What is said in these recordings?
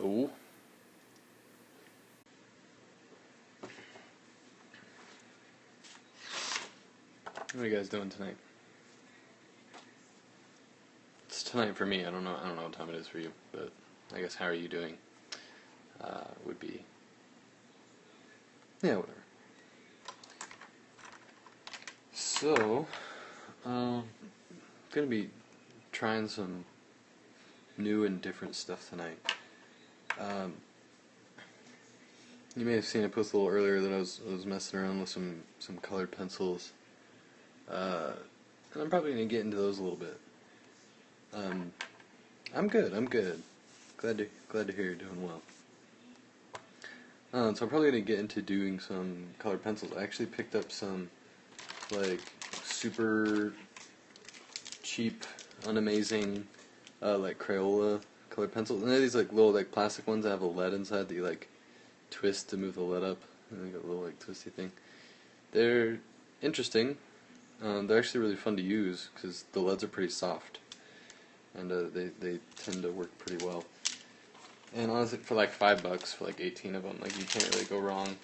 So, what are you guys doing tonight? It's tonight for me. I don't know what time it is for you, but I guess how are you doing? Would be, yeah, whatever. So, gonna be trying some new and different stuff tonight. You may have seen I posted a little earlier that I was messing around with some colored pencils, and I'm probably gonna get into those a little bit. I'm good. Glad to hear you're doing well. So I'm probably gonna get into doing some colored pencils. I actually picked up some like super cheap, unamazing, like crayola colored pencils. And they're these like little like plastic ones that have a lead inside that you like twist to move the lead up, and they got a little like twisty thing. They're interesting. They're actually really fun to use because the leads are pretty soft, and they tend to work pretty well. And honestly, for like $5 for like 18 of them, like you can't really go wrong.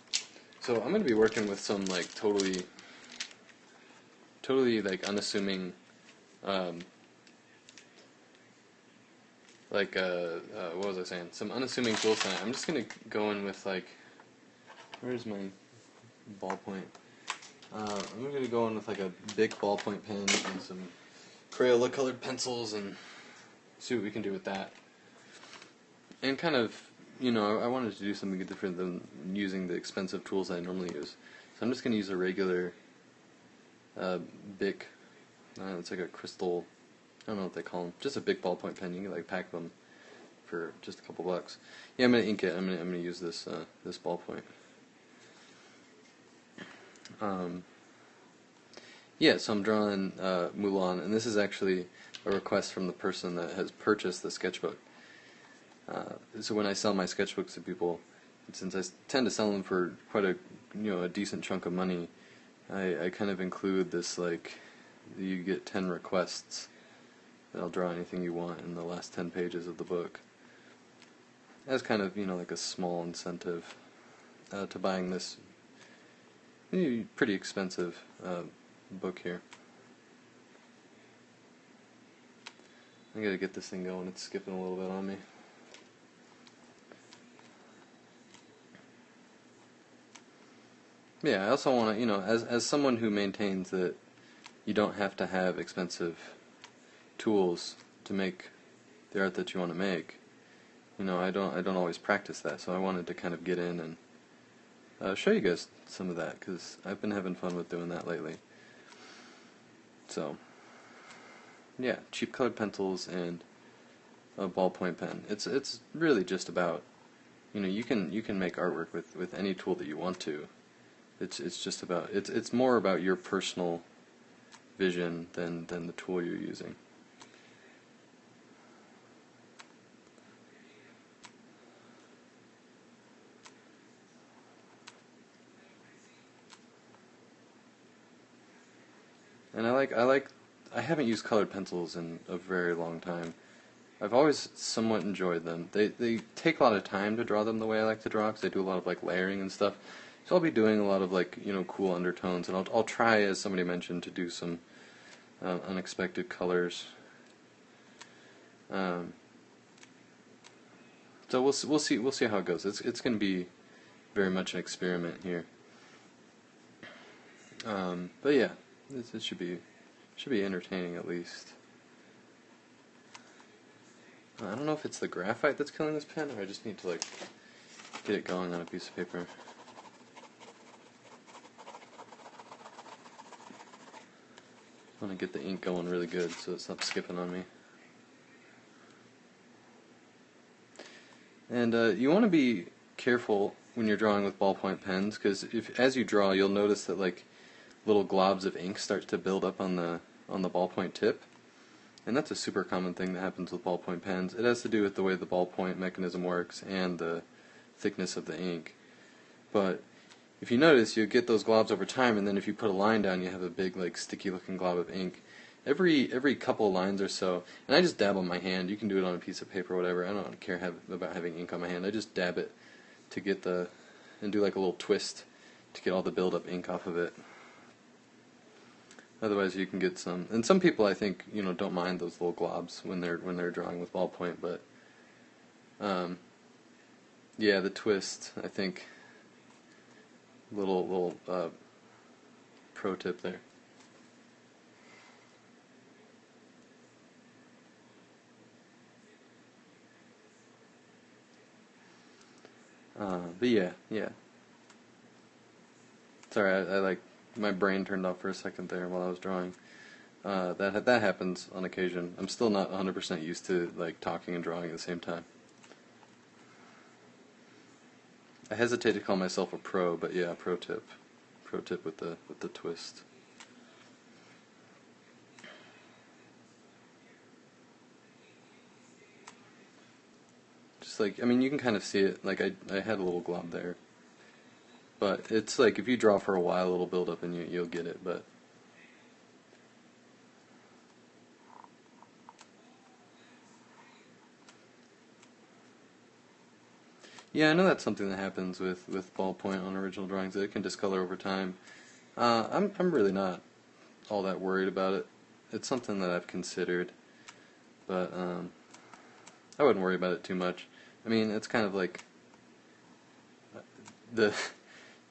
So I'm gonna be working with some like totally like unassuming, what was I saying? Some unassuming tools tonight. I'm just gonna go in with like, where's my ballpoint? I'm gonna go in with like a big ballpoint pen and some crayola colored pencils and see what we can do with that. And kind of, I wanted to do something different than using the expensive tools I normally use. So I'm just going to use a regular Bic, it's like a crystal, I don't know what they call them, just a big ballpoint pen. You can like pack them for just a couple bucks. Yeah, I'm going to ink it. I'm going to use this this ballpoint. Yeah, so I'm drawing Mulan, and this is actually a request from the person that has purchased the sketchbook. So when I sell my sketchbooks to people, since I tend to sell them for quite a a decent chunk of money, I kind of include this like you get 10 requests that I'll draw anything you want in the last 10 pages of the book. As kind of like a small incentive to buying this pretty expensive book here. I gotta get this thing going. It's skipping a little bit on me. Yeah, I also want to, as someone who maintains that you don't have to have expensive tools to make the art that you want to make, I don't always practice that, so I wanted to kind of get in and show you guys some of that, because I've been having fun with doing that lately. So, yeah, cheap colored pencils and a ballpoint pen. It's really just about, you can make artwork with any tool that you want to. It's just about it's more about your personal vision than the tool you're using. And I haven't used colored pencils in a very long time. I've always somewhat enjoyed them. They take a lot of time to draw them the way I like to draw, because I do a lot of like layering and stuff. So I'll be doing a lot of like cool undertones, and I'll try, as somebody mentioned, to do some unexpected colors. So we'll see how it goes. It's going to be very much an experiment here. But yeah, it should be entertaining at least. I don't know if it's the graphite that's killing this pen, or I just need to like get it going on a piece of paper. I want to get the ink going really good so it stops skipping on me. And you want to be careful when you're drawing with ballpoint pens, because as you draw, you'll notice that like little globs of ink start to build up on the ballpoint tip. And that's a super common thing that happens with ballpoint pens. It has to do with the way the ballpoint mechanism works and the thickness of the ink. But if you notice, you get those globs over time, and then if you put a line down, you have a big, like, sticky-looking glob of ink. every couple lines or so, and I just dab on my hand. You can do it on a piece of paper or whatever. I don't care about having ink on my hand. I just dab it to get and do like a little twist to get all the build-up ink off of it. Otherwise, you can get some. And some people, I think, don't mind those little globs when they're drawing with ballpoint. But yeah, the twist, I think, little pro tip there. But yeah. Sorry, I like my brain turned off for a second there while I was drawing. That happens on occasion. I'm still not 100% used to like talking and drawing at the same time. I hesitate to call myself a pro, but yeah, pro tip with the twist. Just like, I mean, you can kind of see it. Like I had a little glob there, but it's like if you draw for a while, it'll build up and you'll get it. But yeah, I know that's something that happens with ballpoint on original drawings, that it can discolor over time. I'm really not all that worried about it. It's something that I've considered, but I wouldn't worry about it too much. I mean, it's kind of like the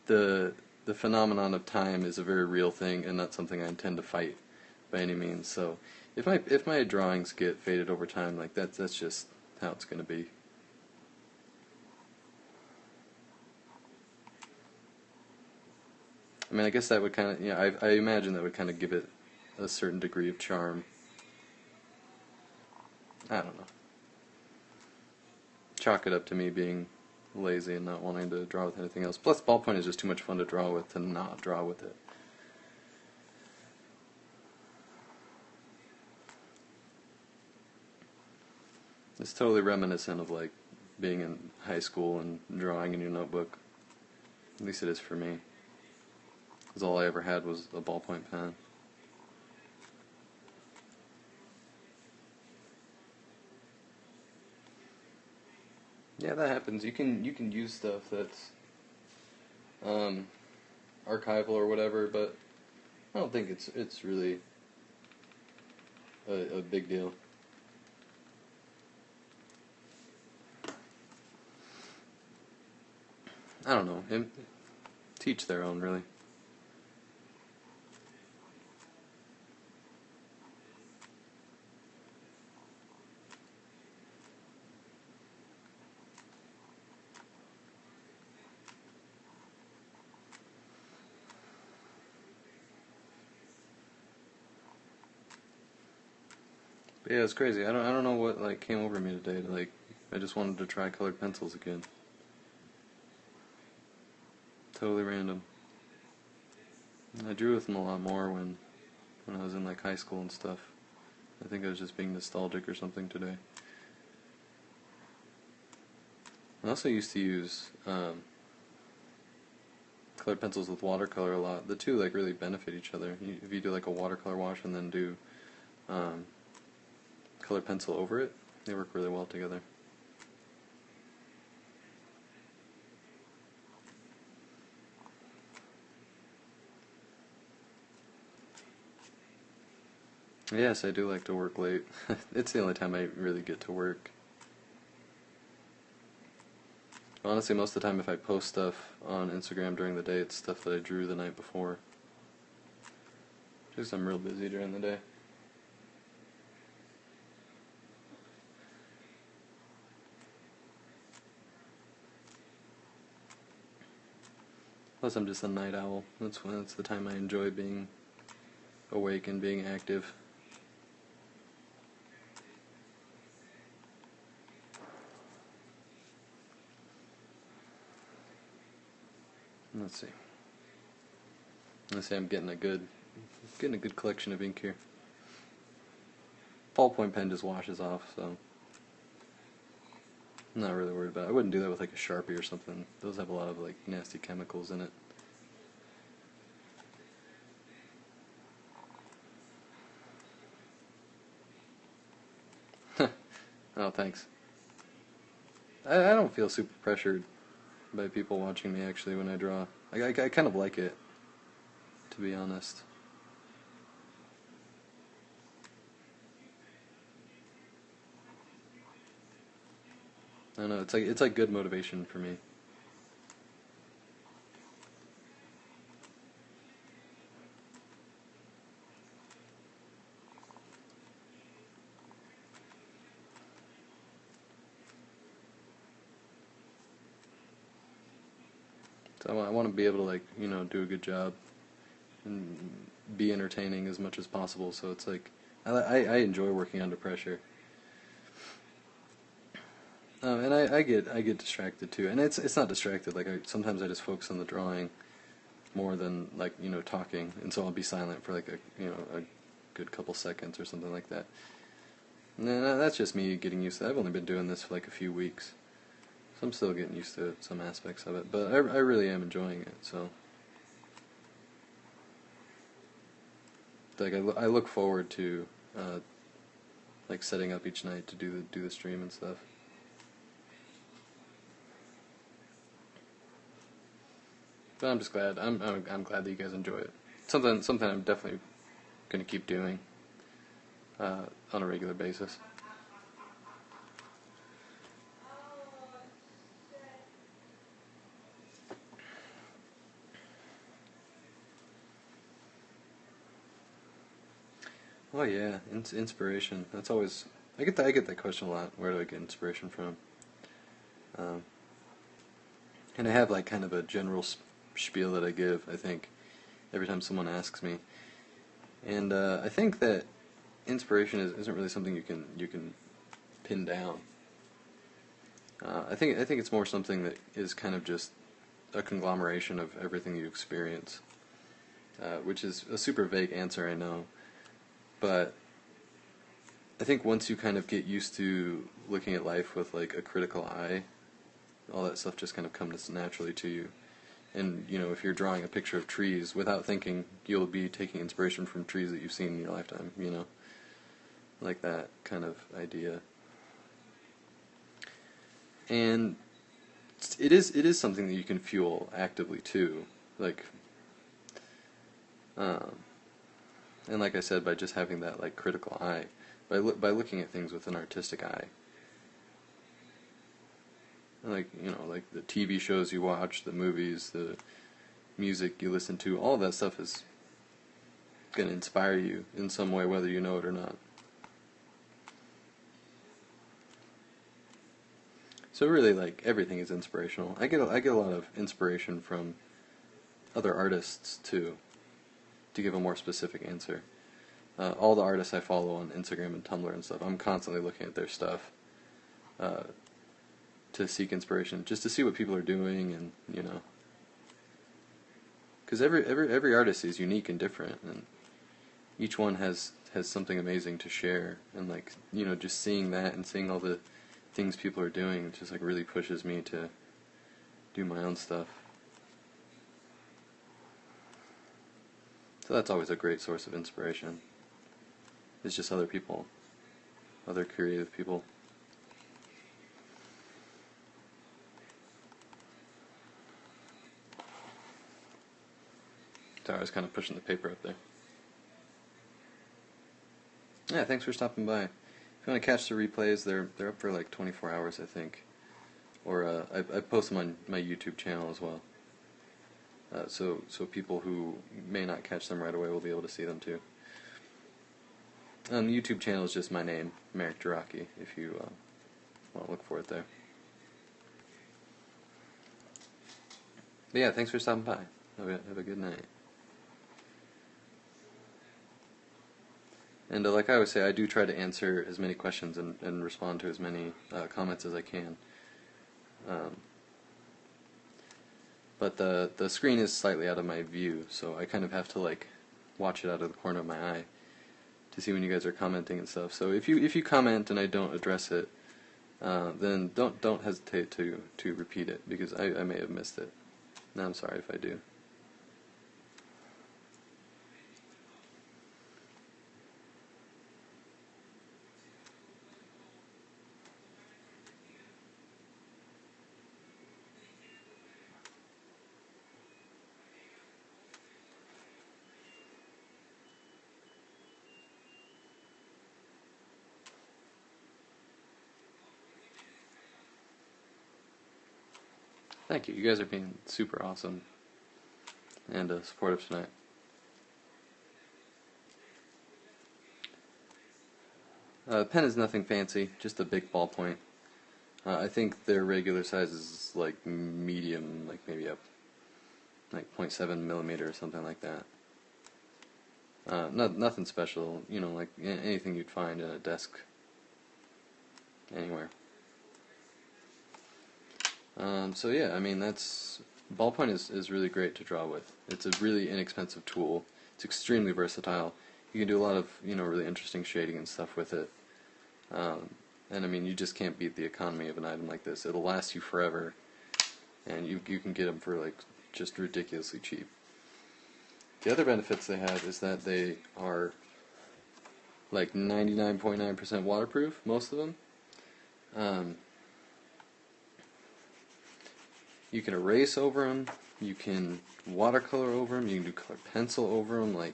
the phenomenon of time is a very real thing and not something I intend to fight by any means. So if my drawings get faded over time, like that's just how it's going to be. I mean, I guess that would kind of, I imagine that would kind of give it a certain degree of charm. I don't know. Chalk it up to me being lazy and not wanting to draw with anything else. Plus, ballpoint is just too much fun to draw with to not draw with it. It's totally reminiscent of like being in high school and drawing in your notebook. At least it is for me. Because all I ever had was a ballpoint pen. Yeah, that happens. You can use stuff that's archival or whatever, but I don't think it's really a big deal. I don't know. Teach their own, really. But yeah, it's crazy. I don't know what like came over me today. Like, I just wanted to try colored pencils again. Totally random. I drew with them a lot more when I was in like high school and stuff. I think I was just being nostalgic or something today. I also used to use colored pencils with watercolor a lot. The two like really benefit each other. If you do like a watercolor wash and then do colored pencil over it, they work really well together. Yes, I do like to work late. It's the only time I really get to work. Honestly, most of the time if I post stuff on Instagram during the day, it's stuff that I drew the night before. Just I'm real busy during the day. Plus I'm just a night owl. That's the time I enjoy being awake and being active. Let's see. I'm getting a good collection of ink here. Ballpoint pen just washes off, so I'm not really worried about it. I wouldn't do that with like a Sharpie or something. Those have a lot of like nasty chemicals in it. Oh, thanks. I don't feel super pressured by people watching me actually when I draw. I kind of like it, to be honest. I don't know. It's like good motivation for me. So I want to be able to like do a good job and be entertaining as much as possible. So it's like I enjoy working under pressure. And I get distracted too, and it's not distracted. Like sometimes I just focus on the drawing more than like talking, and so I'll be silent for like a good couple seconds or something like that. And then, that's just me getting used to that. I've only been doing this for like a few weeks, so I'm still getting used to some aspects of it. But I really am enjoying it. So like I look forward to like setting up each night to do the stream and stuff. But I'm just glad. I'm glad that you guys enjoy it. Something I'm definitely going to keep doing on a regular basis. Oh yeah, inspiration. That's always I get that question a lot. Where do I get inspiration from? Um, and I have like kind of a general spiel that I give. I think every time someone asks me, and I think that inspiration isn't really something you can pin down. I think it's more something that is kind of just a conglomeration of everything you experience, which is a super vague answer, I know, but I think once you kind of get used to looking at life with like a critical eye, all that stuff just kind of comes naturally to you. And if you're drawing a picture of trees without thinking, you'll be taking inspiration from trees that you've seen in your lifetime. Like that kind of idea. And it is something that you can fuel actively too, like, um, and like I said, by just having that like critical eye, by looking at things with an artistic eye, and like like the TV shows you watch, the movies, the music you listen to, all of that stuff is gonna inspire you in some way, whether you know it or not. So really, like everything is inspirational. I get a lot of inspiration from other artists too. To give a more specific answer, all the artists I follow on Instagram and Tumblr and stuff, I'm constantly looking at their stuff uh, to seek inspiration, just to see what people are doing, and because every artist is unique and different, and each one has something amazing to share, and like just seeing that and seeing all the things people are doing, it just like really pushes me to do my own stuff. So that's always a great source of inspiration. It's just other people, other creative people. Sorry, I was kind of pushing the paper up there. Yeah, thanks for stopping by. If you want to catch the replays, they're up for like 24 hours, I think. Or I post them on my YouTube channel as well. So people who may not catch them right away will be able to see them too. The YouTube channel is just my name, Merrick Jaraki, if you want to look for it there. But yeah, thanks for stopping by. Have a good night. And like I always say, I do try to answer as many questions and respond to as many comments as I can. But the screen is slightly out of my view, so I kind of have to like watch it out of the corner of my eye to see when you guys are commenting and stuff. So if you comment and I don't address it, then don't hesitate to repeat it, because I may have missed it. And I'm sorry if I do. Thank you. You guys are being super awesome and supportive tonight. The pen is nothing fancy, just a big ballpoint. I think their regular size is like medium, like maybe a like 0.7 millimeter or something like that. Nothing special, you know, like anything you'd find in a desk anywhere. So yeah, I mean ballpoint is really great to draw with. It's a really inexpensive tool. It's extremely versatile. You can do a lot of really interesting shading and stuff with it. And I mean, you just can't beat the economy of an item like this. It'll last you forever, and you can get them for like just ridiculously cheap. The other benefits they have is that they are like 99.9% waterproof, most of them. You can erase over them, you can watercolor over them, you can do color pencil over them. Like,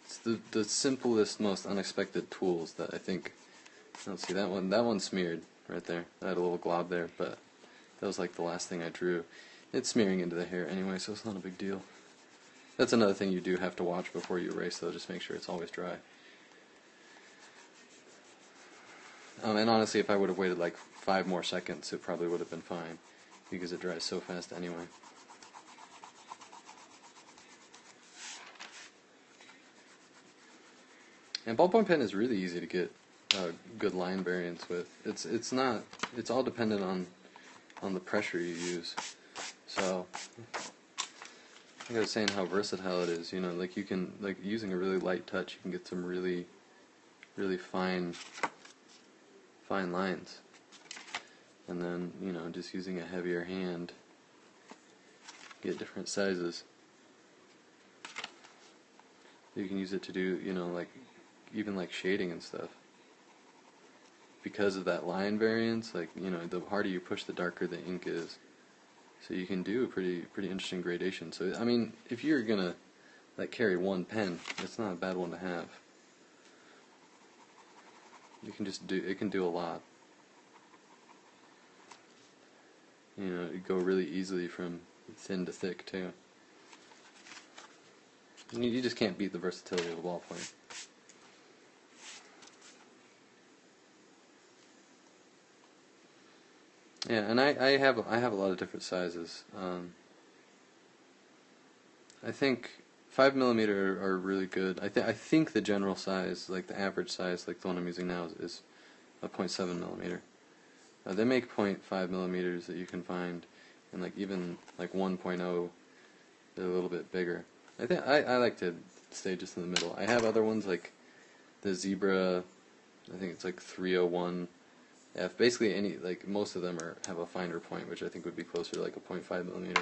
it's the simplest, most unexpected tools that I think. Let's see, that one's smeared right there. I had a little glob there, but that was like the last thing I drew. It's smearing into the hair anyway, so it's not a big deal. That's another thing you do have to watch before you erase, though. Just make sure it's always dry. And honestly, if I would have waited like 5 more seconds, it probably would have been fine, because it dries so fast anyway. And ballpoint pen is really easy to get good line variants with. It's all dependent on the pressure you use. So like I was saying, how versatile it is. You know, like you can, like, using a really light touch, you can get some really fine lines. And then, just using a heavier hand, get different sizes. You can use it to do, like, even like shading and stuff. Because of that line variance, like, the harder you push, the darker the ink is. So you can do a pretty interesting gradation. So, I mean, if you're gonna, like, carry one pen, it's not a bad one to have. You can it can do a lot. You go really easily from thin to thick, too. You just can't beat the versatility of a ballpoint. Yeah, and I have a lot of different sizes. I think 5mm are really good. I think the general size, like the average size, like the one I'm using now, is a 0.7mm. They make 0.5mm that you can find, and like even like 1.0, they're a little bit bigger. I like to stay just in the middle. I have other ones like the Zebra. I think it's like 301F. Basically, most of them have a finer point, which I think would be closer to like a 0.5mm.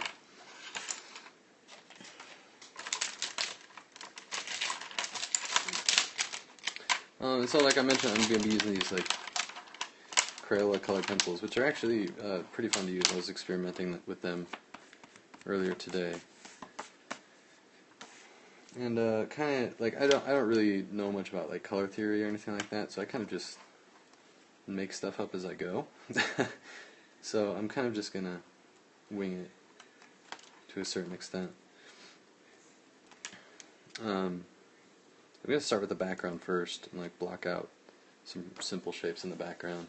So like I mentioned, I'm going to be using these like crayola color pencils, which are actually pretty fun to use. I was experimenting with them earlier today, and kind of like I don't really know much about like color theory or anything like that, so I kind of just make stuff up as I go. So I'm kind of just gonna wing it to a certain extent. I'm gonna start with the background first and like block out some simple shapes in the background,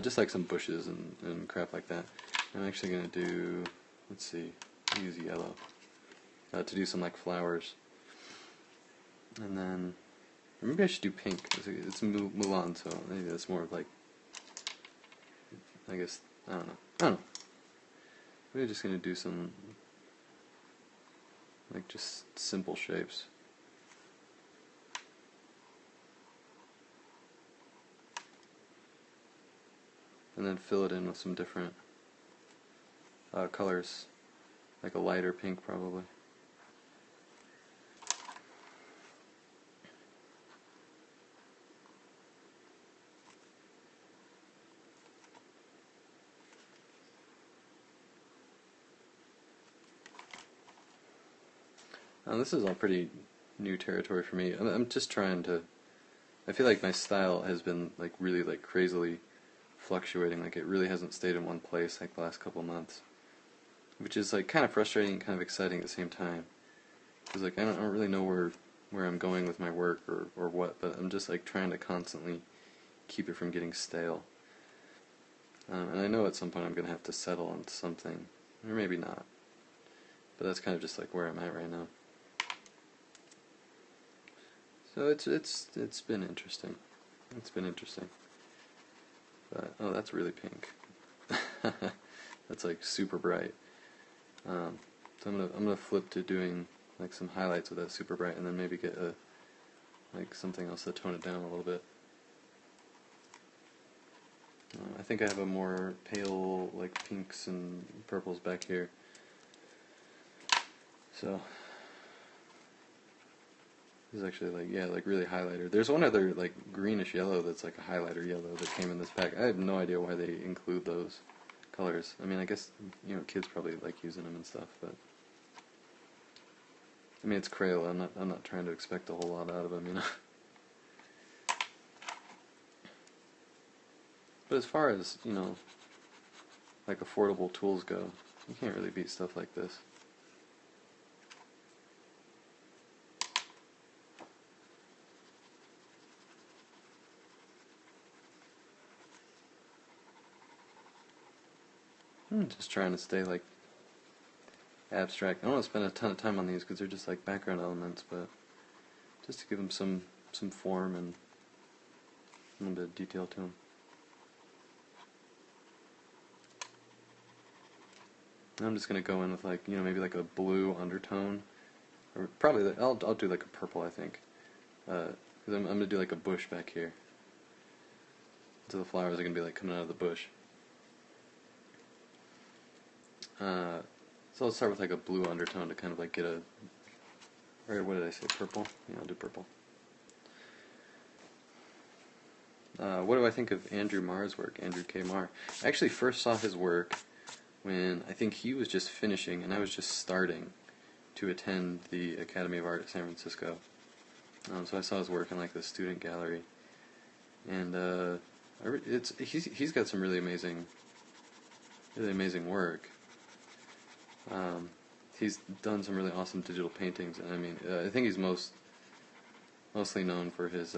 just like some bushes and crap like that. I'm actually gonna do, let's see, use yellow to do some like flowers, and then maybe I should do pink. It's Mulan, so maybe that's more of like, I guess, I don't know. We're just gonna do some like just simple shapes. And then fill it in with some different colors, like a lighter pink probably. This is all pretty new territory for me. I'm just trying to. I feel like my style has been like really like crazily fluctuating, like it really hasn't stayed in one place like the last couple months, which is like kind of frustrating and kind of exciting at the same time, because like I don't really know where I'm going with my work or what, but I'm just like trying to constantly keep it from getting stale. And I know at some point I'm going to have to settle on something, or maybe not, but that's kind of just like where I'm at right now. So it's been interesting. It's been interesting. But, oh, that's really pink. That's like super bright. So I'm gonna flip to doing like some highlights with that super bright, and then maybe get like something else to tone it down a little bit. I think I have a more pale like pinks and purples back here. So this is actually like, yeah, like really highlighter. There's one other like greenish yellow that's like a highlighter yellow that came in this pack. I have no idea why they include those colors. I mean, I guess, you know, kids probably like using them and stuff, but I mean, it's crayola. I'm not trying to expect a whole lot out of them, you know. But as far as, you know, like affordable tools go, you can't really beat stuff like this. I'm just trying to stay like abstract. I don't want to spend a ton of time on these because they're just like background elements, but just to give them some form and a little bit of detail to them. I'm just gonna go in with like, you know, maybe like a blue undertone, or probably I'll do like a purple, I think, because I'm gonna do like a bush back here. So the flowers are gonna be like coming out of the bush. So I'll start with like a blue undertone to kind of like get a, or what did I say, purple? Yeah, I'll do purple. What do I think of Andrew Marr's work, Andrew K. Marr? I actually first saw his work when I think he was just finishing and I was just starting to attend the Academy of Art at San Francisco. So I saw his work in like the student gallery, and he's got some really amazing work. He's done some really awesome digital paintings, and I mean, I think he's mostly known for his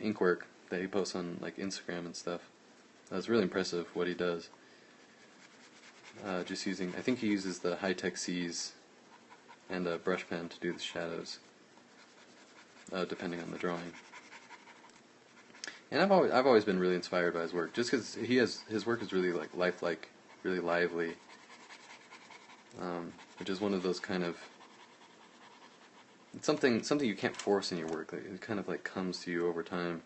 ink work that he posts on like Instagram and stuff. It's really impressive what he does. Just using, I think he uses the High-Tech C's and a brush pen to do the shadows, depending on the drawing. And I've always been really inspired by his work, just because his work is really like lifelike, really lively, which is one of those kind of, it's something you can't force in your work. Like, it kind of like comes to you over time.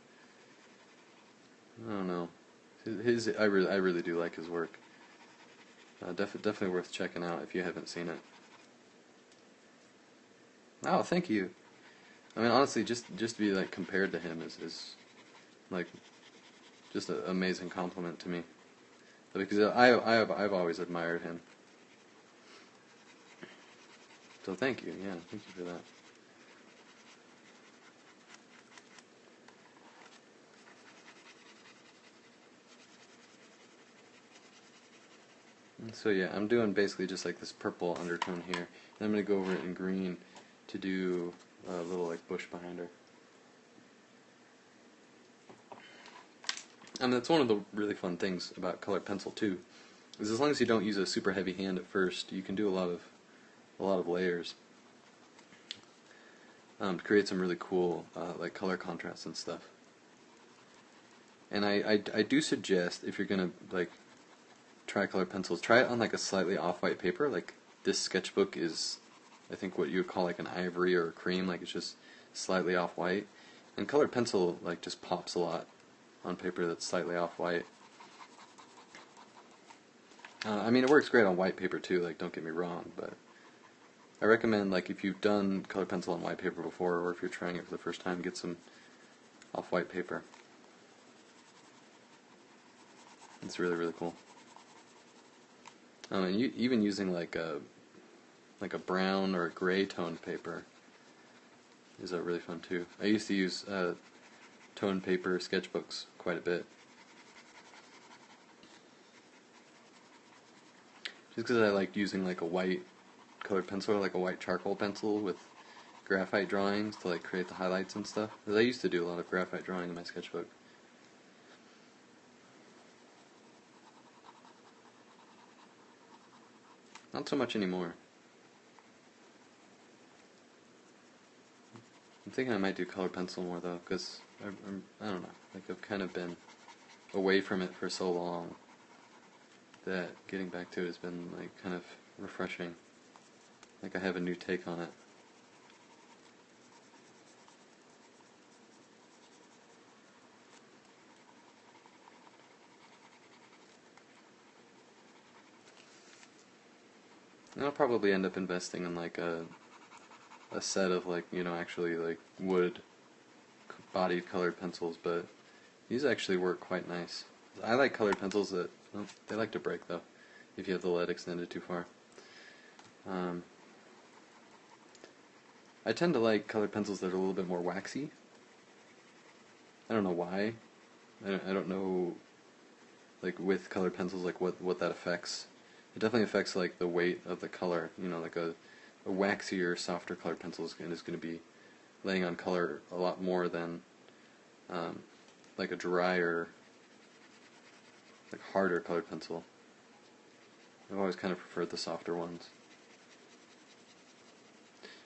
I don't know. I really do like his work. Definitely worth checking out if you haven't seen it. Oh, thank you. I mean, honestly, just to be like compared to him is like just an amazing compliment to me, because I've always admired him. So thank you. Yeah, thank you for that. So yeah, I'm doing basically just like this purple undertone here, and I'm going to go over it in green to do a little like bush behind her. I mean, that's one of the really fun things about colored pencil too, is as long as you don't use a super heavy hand at first, you can do a lot of layers to create some really cool like color contrasts and stuff. And I do suggest, if you're gonna like try colored pencils, try it on like a slightly off-white paper. Like this sketchbook is, I think, what you would call like an ivory or a cream, like it's just slightly off-white. And colored pencil like just pops a lot on paper that's slightly off-white. I mean, it works great on white paper too, like don't get me wrong, but I recommend, like, if you've done colored pencil on white paper before, or if you're trying it for the first time, get some off-white paper. It's really, really cool. And even using like a brown or a gray toned paper is really fun too. I used to use tone paper sketchbooks quite a bit. Just because I like using like a white colored pencil or like a white charcoal pencil with graphite drawings to like create the highlights and stuff. Because I used to do a lot of graphite drawing in my sketchbook. Not so much anymore. I'm thinking I might do colored pencil more though, because I don't know, like I've kind of been away from it for so long that getting back to it has been like kind of refreshing. Like I have a new take on it. And I'll probably end up investing in like a set of like, you know, actually like wood bodied colored pencils, but these actually work quite nice. I like colored pencils that, well, they like to break though, if you have the lead extended too far. I tend to like colored pencils that are a little bit more waxy. I don't know why. I don't know, like with colored pencils, like what that affects. It definitely affects like the weight of the color. You know, like a waxier, softer colored pencil is going to be laying on color a lot more than like a drier, like harder colored pencil. I've always kind of preferred the softer ones.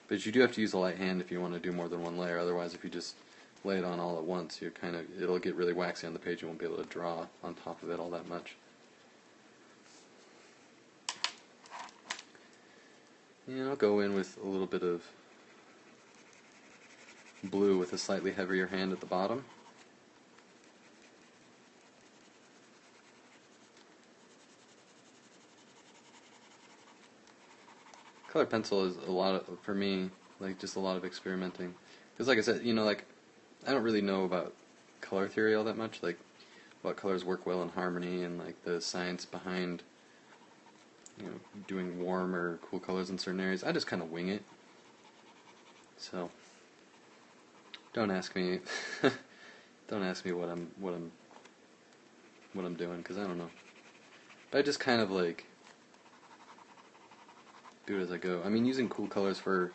But you do have to use a light hand if you want to do more than one layer. Otherwise, if you just lay it on all at once, it'll get really waxy on the page. You won't be able to draw on top of it all that much. And I'll go in with a little bit of blue with a slightly heavier hand at the bottom. Colored pencil is a lot of, for me, like just a lot of experimenting. Because like I said, you know, like I don't really know about color theory all that much, like what colors work well in harmony and like the science behind, you know, doing warm or cool colors in certain areas. I just kind of wing it. So don't ask me don't ask me what I'm doing, because I don't know. But I just kind of like do it as I go. I mean, using cool colors for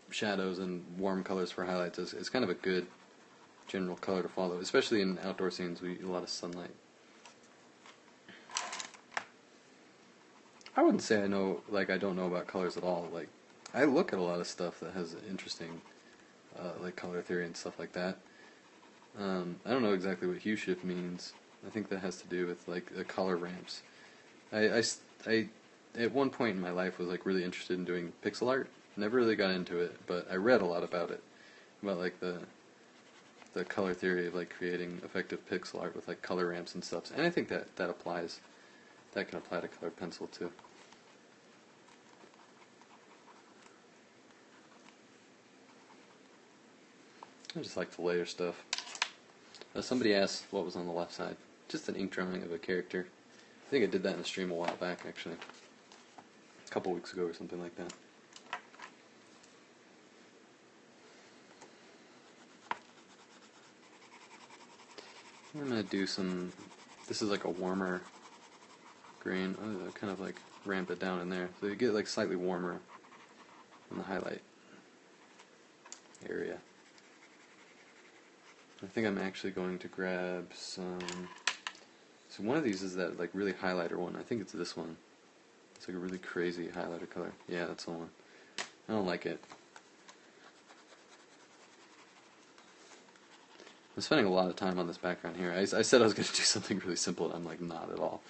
shadows and warm colors for highlights is kind of a good general color to follow, especially in outdoor scenes with a lot of sunlight. I wouldn't say I don't know about colors at all. Like, I look at a lot of stuff that has interesting, like color theory and stuff like that. I don't know exactly what hue shift means. I think that has to do with like the color ramps. I at one point in my life was like really interested in doing pixel art. Never really got into it, but I read a lot about it, about like the color theory of like creating effective pixel art with like color ramps and stuff. And I think that applies. That can apply to colored pencil too. I just like to layer stuff. Somebody asked what was on the left side. Just an ink drawing of a character. I think I did that in a stream a while back, actually. A couple weeks ago or something like that. I'm going to do some... This is like a warmer green. I'll kind of like ramp it down in there. So you get like slightly warmer in the highlight area. I think I'm actually going to grab some... So one of these is that like really highlighter one. I think it's this one. It's like a really crazy highlighter color. Yeah, that's the one. I don't like it. I'm spending a lot of time on this background here. I said I was going to do something really simple, and I'm like not at all.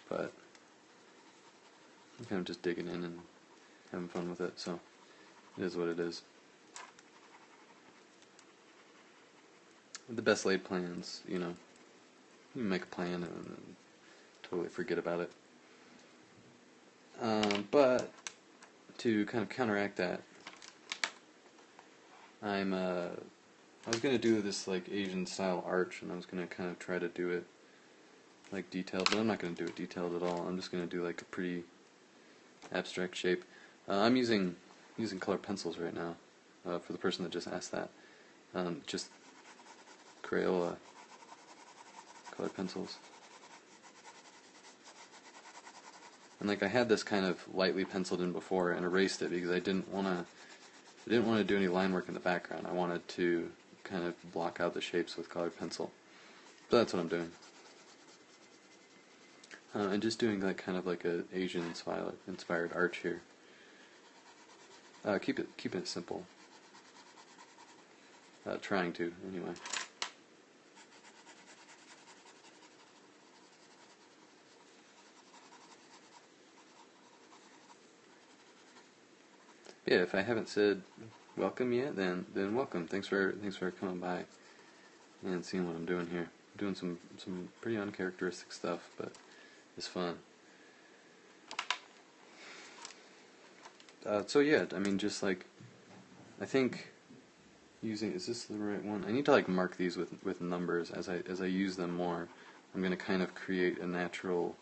But I'm kind of just digging in and having fun with it, so it is what it is. With the best laid plans, you know, you make a plan and then totally forget about it. But to kind of counteract that, I was going to do this like Asian style arch, and I was going to kind of try to do it like detailed, but I'm not going to do it detailed at all. I'm just going to do like a pretty abstract shape. I'm using colored pencils right now, for the person that just asked that. Just crayola colored pencils. And like I had this kind of lightly penciled in before and erased it because I didn't want to do any line work in the background. I wanted to kind of block out the shapes with colored pencil. So that's what I'm doing. And just doing like kind of like a Asian inspired arch here. Keep it simple. Trying to, anyway. Yeah, if I haven't said welcome yet, then welcome. Thanks for coming by and seeing what I'm doing here. I'm doing some pretty uncharacteristic stuff, but it's fun. So yeah, I mean, just like I think is this the right one? I need to like mark these with numbers as I use them more. I'm gonna kind of create a natural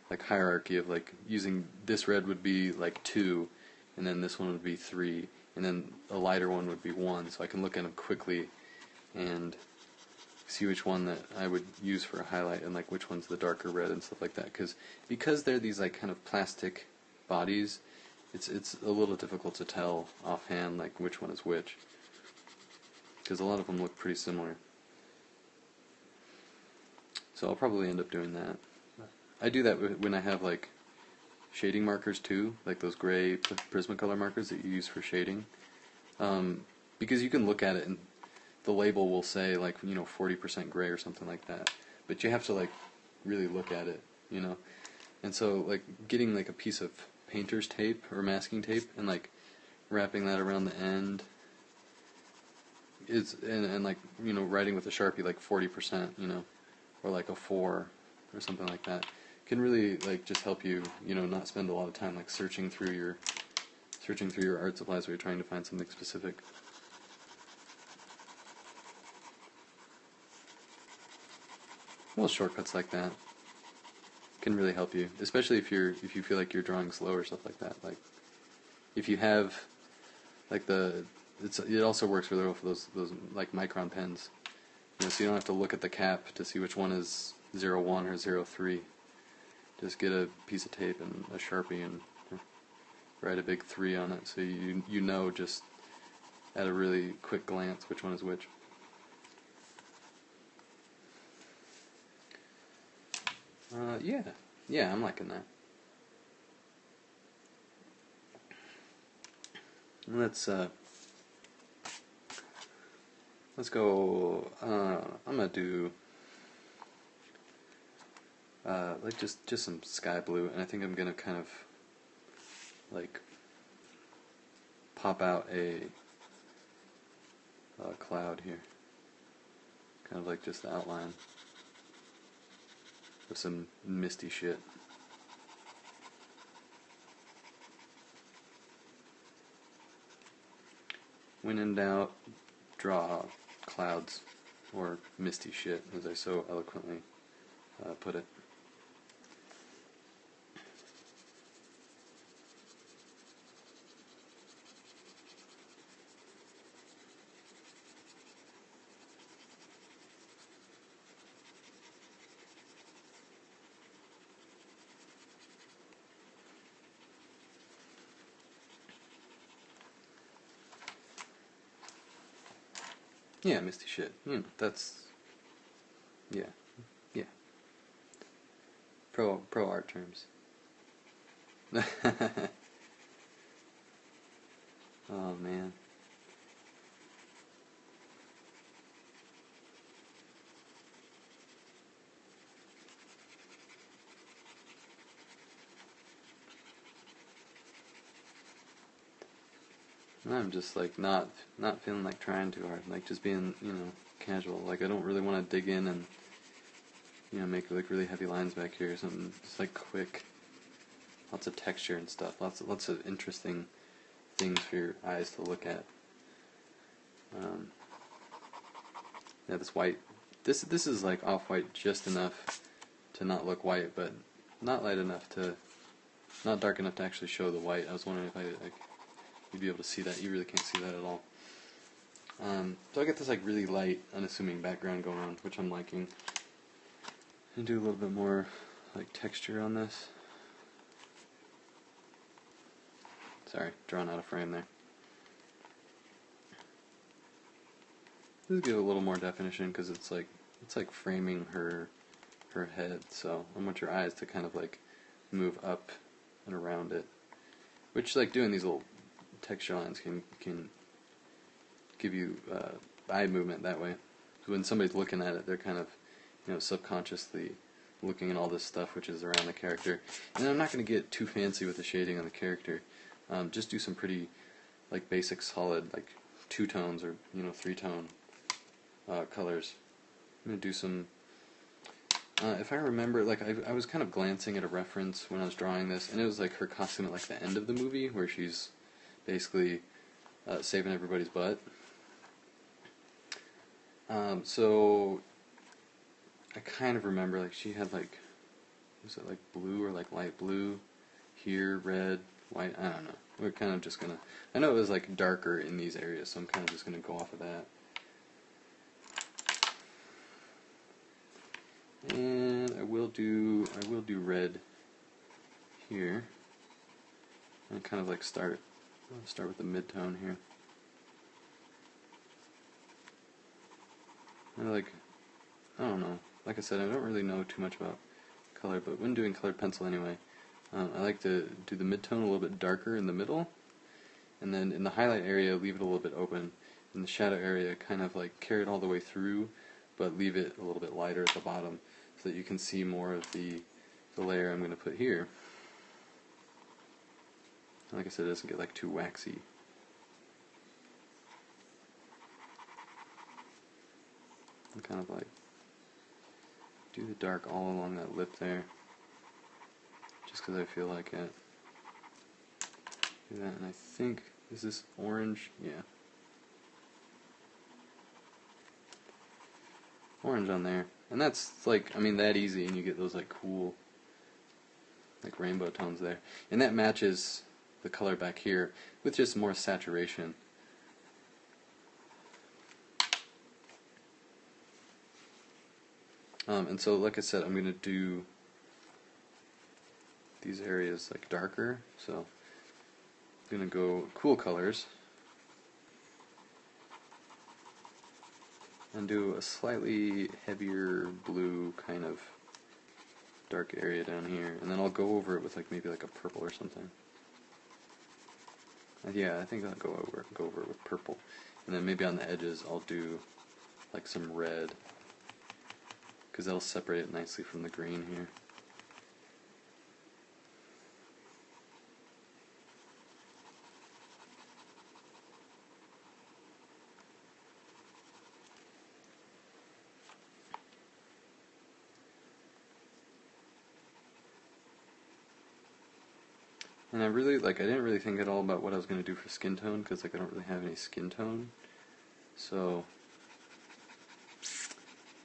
like hierarchy of like using this red would be like 2. And then this one would be 3, and then a lighter one would be 1, so I can look at them quickly and see which one that I would use for a highlight and like which one's the darker red and stuff like that. Because they're these like kind of plastic bodies, it's a little difficult to tell offhand like which one is which, because a lot of them look pretty similar. So I'll probably end up doing that. I do that when I have like shading markers too, like those gray Prismacolor markers that you use for shading, because you can look at it and the label will say like 40% gray or something like that, but you have to like really look at it, and so like getting like a piece of painter's tape or masking tape and like wrapping that around the end is and like writing with a Sharpie like 40%, or like a 4 or something like that, can really like just help you, not spend a lot of time like searching through your art supplies where you're trying to find something specific. Little shortcuts like that can really help you, especially if you feel like you're drawing slow or stuff like that. Like if you have like it also works really well for those like micron pens, so you don't have to look at the cap to see which one is 01 or 03. Just get a piece of tape and a Sharpie and write a big 3 on it, so you know just at a really quick glance which one is which. Yeah, I'm liking that. Let's go. I'm gonna do like just some sky blue, and I think I'm gonna kind of like pop out a cloud here, kind of like just the outline of some misty shit. When in doubt, draw clouds or misty shit, as I so eloquently put it. Yeah, misty shit. That's yeah. Pro art terms. Oh man. I'm just like not feeling like trying too hard, like just being casual. Like I don't really want to dig in and make like really heavy lines back here or something. Just like quick, lots of texture and stuff. Lots of interesting things for your eyes to look at. Yeah, this white. This is like off-white just enough to not look white, but not light enough to, not dark enough to actually show the white. I was wondering if you'd be able to see that. You really can't see that at all. So I get this like really light, unassuming background going on, which I'm liking. And do a little bit more like texture on this. Sorry, drawn out of frame there. This give it a little more definition because it's like framing her head. So I want your eyes to kind of like move up and around it, which like doing these little texture lines can give you eye movement that way. So when somebody's looking at it, they're kind of subconsciously looking at all this stuff which is around the character. And then I'm not going to get too fancy with the shading on the character. Just do some pretty like basic solid like 2-tones or 3-tone colors. I'm going to do some if I remember, like I was kind of glancing at a reference when I was drawing this, and it was like her costume at like the end of the movie where she's basically saving everybody's butt. So I kind of remember like she had like, was it like blue or like light blue here, red, white, I don't know. We're kind of just gonna, I know it was like darker in these areas, so I'm kind of just gonna go off of that. And I will do red here, and kind of like start with the mid-tone here. I don't know, like I said, I don't really know too much about color, but when doing colored pencil anyway, I like to do the mid-tone a little bit darker in the middle, and then in the highlight area leave it a little bit open, in the shadow area kind of like carry it all the way through, but leave it a little bit lighter at the bottom, so that you can see more of the layer I'm going to put here. Like I said, it doesn't get like too waxy. And kind of like do the dark all along that lip there, just because I feel like it. Do that, and I think, is this orange? Yeah. Orange on there. And that's like, I mean, that easy, and you get those like cool like rainbow tones there. And that matches the color back here with just more saturation. And so, like I said, I'm going to do these areas like darker. So I'm going to go cool colors and do a slightly heavier blue kind of dark area down here, and then I'll go over it with like maybe like a purple or something. Yeah, I think I'll go over it with purple, and then maybe on the edges I'll do like some red, because that'll separate it nicely from the green here. And I didn't really think at all about what I was going to do for skin tone, because like I don't really have any skin tone. So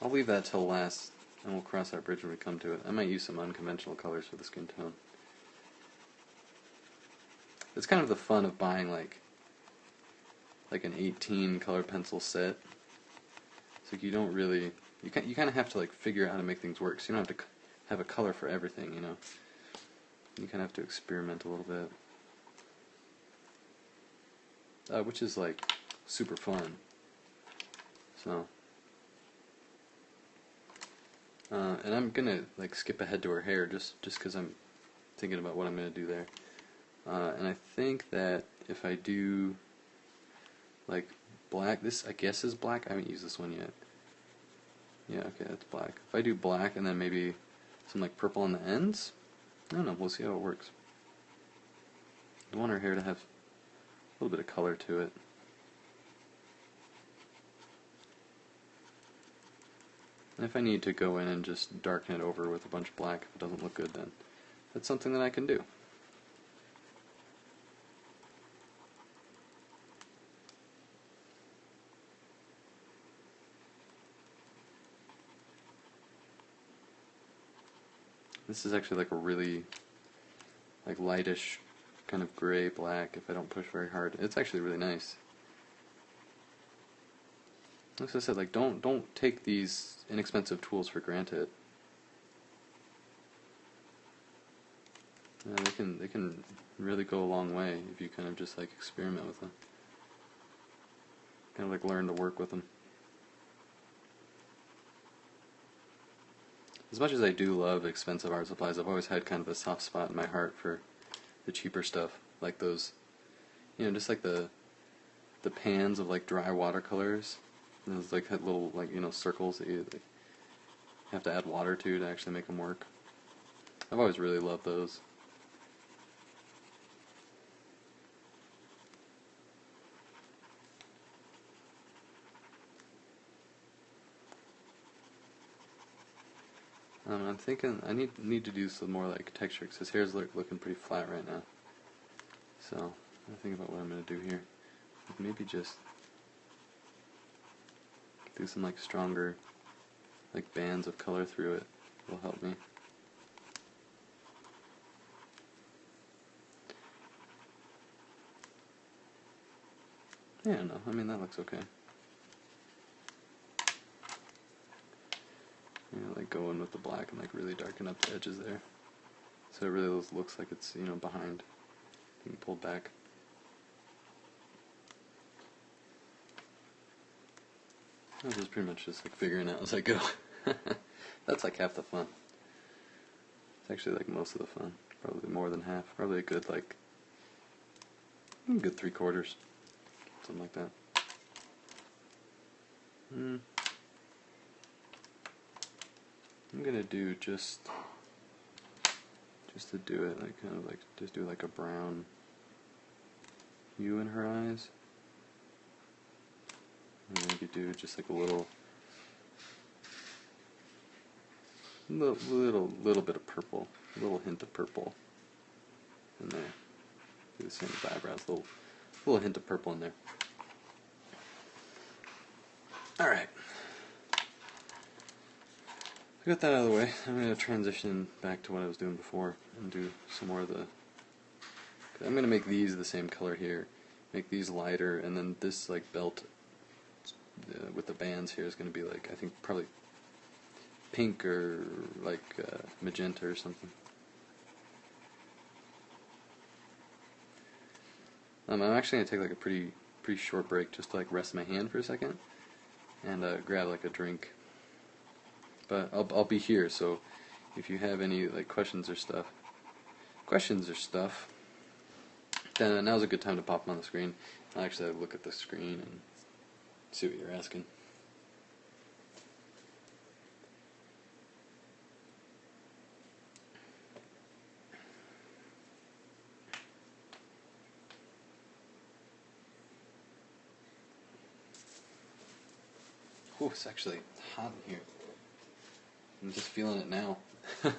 I'll leave that till last, and we'll cross that bridge when we come to it. I might use some unconventional colors for the skin tone. It's kind of the fun of buying like an 18 color pencil set. So you don't really, you kind of have to like figure out how to make things work. So you don't have to have a color for everything, you know. You kind of have to experiment a little bit, which is like super fun. So, and I'm gonna like skip ahead to her hair just because I'm thinking about what I'm gonna do there. And I think that if I do like black, this I guess is black. I haven't used this one yet. Yeah, okay, that's black. If I do black and then maybe some like purple on the ends, I don't know, we'll see how it works. I want her hair to have a little bit of color to it. And if I need to go in and just darken it over with a bunch of black if it doesn't look good, then that's something that I can do. This is actually like a really like lightish kind of gray black if I don't push very hard. It's actually really nice. As I said, like don't take these inexpensive tools for granted. They can really go a long way if you kind of just like experiment with them. Kind of like learn to work with them. As much as I do love expensive art supplies, I've always had kind of a soft spot in my heart for the cheaper stuff, like those, just like the pans of like dry watercolors. And those like little like circles that you like, have to add water to actually make them work. I've always really loved those. I'm thinking I need to do some more like texture because his hair's looking pretty flat right now. So I'm thinking about what I'm gonna do here. Maybe just do some like stronger like bands of color through it. Will help me. Yeah, no, I mean that looks okay. Like go in with the black and like really darken up the edges there, so it really looks like it's behind, being pulled back. This is pretty much just like figuring out as I go. That's like half the fun. It's actually like most of the fun, probably more than half. Probably a good like good 3/4, something like that. I'm gonna do just to do it, like kind of like just do like a brown hue in her eyes, and maybe do just like a little bit of purple, a little hint of purple in there. Do the same with the eyebrows, little hint of purple in there. All right. I got that out of the way. I'm going to transition back to what I was doing before and do some more of the... I'm going to make these the same color here, make these lighter, and then this like belt with the bands here is going to be like, I think probably pink or like magenta or something. I'm actually going to take like a pretty short break just to like rest my hand for a second and grab like a drink. But I'll be here, so if you have any like questions or stuff, then now's a good time to pop them on the screen. I'll actually look at the screen and see what you're asking. Oh, it's actually hot in here. I'm just feeling it now. I'm